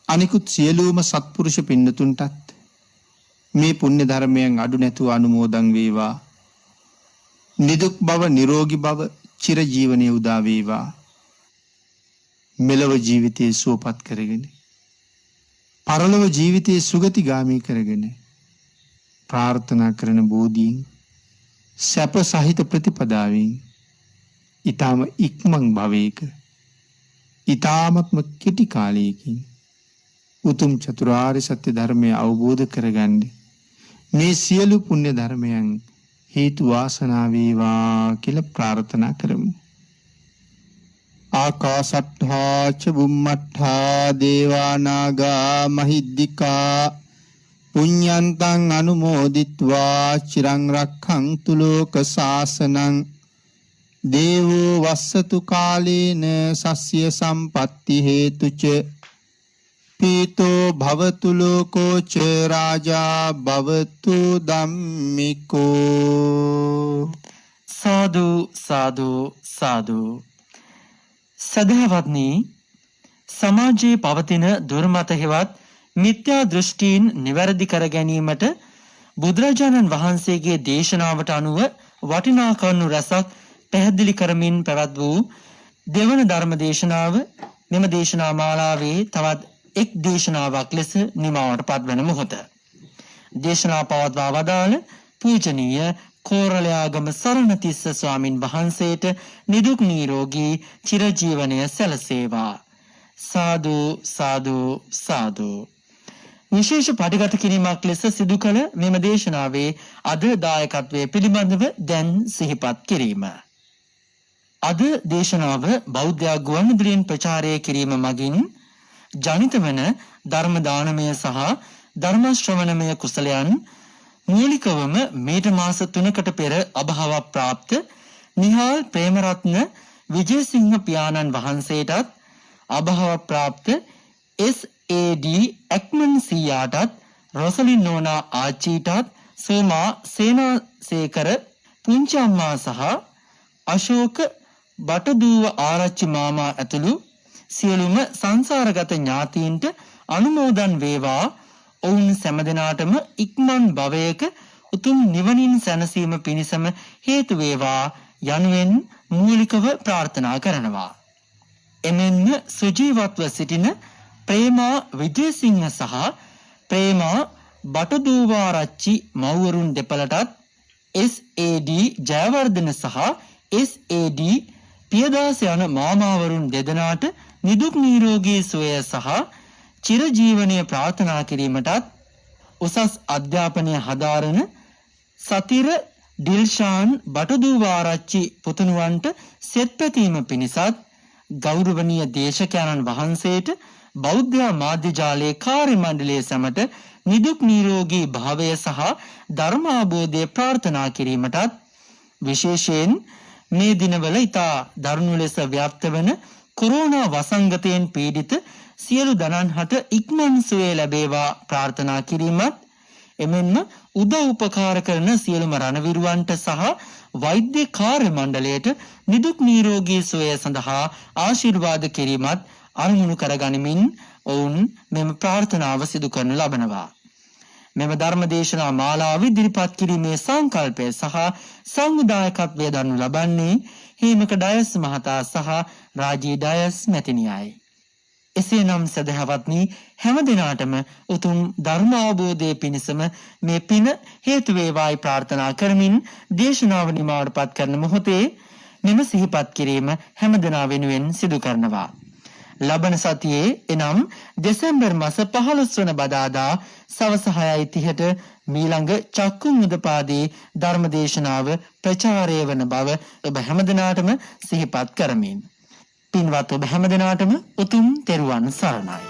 අනිකුත් සියලුම සත්පුරුෂ පින්නතුන්ටත් මේ පුණ්‍ය ධර්මයන් අඩු නැතුව අනුමෝදන් වේවා. නිදුක් බව නිරෝගී බව චිර ජීවනයේ උදා වේවා. මෙලව ජීවිතයේ සුවපත් කරගෙන පරලොව ජීවිතයේ සුගතිගාමී කරගෙන ප්‍රාර්ථනා කරන බෝධීන් සැප සහිත ප්‍රතිපදාවෙන් ඊටම ඉක්මන් භවයක ඊටාත්ම කෙටි කාලයකින් උතුම් චතුරාර්ය සත්‍ය ධර්මය අවබෝධ කරගන්න මේ සියලු පුණ්‍ය ධර්මයන් හේතු වාසනා වේවා කියලා ප්‍රාර්ථනා කරමු. ආකාසට්ඨා ච බුම්මට්ඨා දේවා නාග මහිද්దికා පුඤ්ඤන්තං අනුමෝදිත්වා චිරං රක්ඛන්තු ලෝක සාසනං දේවෝ වස්සතු කාලේන සස්ය සම්පatti හේතුච පීතෝ භවතු ලෝකෝ ච රාජා භවතු ධම්මිකෝ. සාදු සාදු සාදු. සදහවත්නි, සමාජයේ පවතින දුර්මත හෙවත් මිත්‍යා දෘෂ්ටීන් නිවැරදි කර ගැනීමට බුදුරජාණන් වහන්සේගේ දේශනාවට අනුව වටිනා කරුණු රැසක් පැහැදිලි කරමින් පැවැත් වූ දෙවන ධර්ම දේශනාව මෙම දේශනා මාලාවේ තවත් එක් දේශනාවක් ලෙස නිමාවට පත්වන මොහොත. දේශනා පවත්වා වදාළ පූජනීය කෝරළයාගම සරණතිස්ස ස්වාමින් වහන්සේට නිදුක් නිරෝගී චිරජීවනය සැලසේවා. සාදු සාදු සාදු. විශේෂ පටිගත කිරීමක් ලෙස සිදු කළ මෙම දේශනාවේ අද දායකත්වයේ පිළිබඳව දැන් සිහිපත් කිරීම. අද දේශනාව බෞද්ධ ගුවන්විදුලියෙන් ප්‍රචාරය කිරීම මගින් ජනිත වන ධර්ම දානමය සහ ධර්ම ශ්‍රවණමය කුසලයන් මූලිකවම මේට මාස 3කට පෙර අභාව ප්‍රාප්ත නිහාල් ප්‍රේමරත්න විජේසිංහ පියාණන් වහන්සේටත් අභාව ප්‍රාප්ත SAD ඇක්මන් සීයාටත් රොසලින් නෝනා ආච්චීටත් සෝමා සේනාසේකර පුංචි අම්මා සහ අශෝක බටදුව ආරච්චි මාමා ඇතුළු සියලුම සංසාරගත ඥාතීන්ට අනුමෝදන් වේවා. ඔවුන් සෑම දිනාටම ඉක්මන් භවයක උතුම් නිවනින් සැනසීම පිණිසම හේතු වේවා යනුවෙන් මූලිකව ප්‍රාර්ථනා කරනවා. එමෙන්ම සුජීවත්ව සිටින ප්‍රේමා විජේසිංහ සහ ප්‍රේමා බටදුවාරච්චි මව්වරුන් දෙපළටත් SAD ජයවර්ධන සහ SAD පියදාස යන මාමාවරුන් දෙදෙනාට නිදුක් නිරෝගී සුවය සහ චිරජීවනය ප්‍රාර්ථනා කිරීමටත් උසස් අධ්‍යාපනය හදාරන සතිර ඩිල්ෂාන් බටදුවාරච්චි පුතුණුවන්ට සෙත් පැතීම පිණිසත් ගෞරවනීය දේශකයන්න් වහන්සේට බෞද්ධ මාධ්‍ය ජාලයේ කාර්ය මණ්ඩලයේ සමට නිදුක් නිරෝගී භාවය සහ ධර්මාබෝධය ප්‍රාර්ථනා කිරීමටත් විශේෂයෙන් මේ දිනවල ඉතා දරුණු ලෙස ව්‍යාප්ත වන කොරෝනා වසංගතයෙන් පීඩිත සියලු දනන්හට ඉක්මන් සුවය ලැබේවා ප්‍රාර්ථනා කිරීමත් එමෙන්ම උදව් උපකාර කරන සියලුම රණවිරුවන්ට සහ වෛද්‍ය කාර්ය මණ්ඩලයට නිදුක් නිරෝගී සුවය සඳහා ආශිර්වාද කිරීමත් අරමුණු කරගනිමින් ඔවුන් මෙම ප්‍රාර්ථනාව සිදු කරනු ලබනවා. මෙම ධර්මදේශනා මාලාව ඉදිරිපත් කිරීමේ සංකල්පය සහ සංවිධායකත්වය දරනු ලබන්නේ හේමක ඩයස් මහතා සහ රාජී ඩයස් මැතිණියයි. එසේනම් සදහවත්නි හැම දිනාටම උතුම් ධර්ම අවබෝධයේ පිණසම මේ පින හේතු වේවායි ප්‍රාර්ථනා කරමින් දේශනාව නිමාවටපත් කරන මොහොතේ මෙම සිහිපත් කිරීම හැම දිනා වෙනුවෙන් සිදු කරනවා. ලබන සතියේ එනම් දෙසැම්බර් මාස 15 වන බදාදා සවස 6:30ට මීළඟ චක්කුම් උදපාදී ධර්මදේශනාව ප්‍රචාරය වන බව ඔබ හැම දිනාටම සිහිපත් කරමින් පින්වත් ඔබ හැම දිනාටම උතුම් තෙරුවන් සරණයි.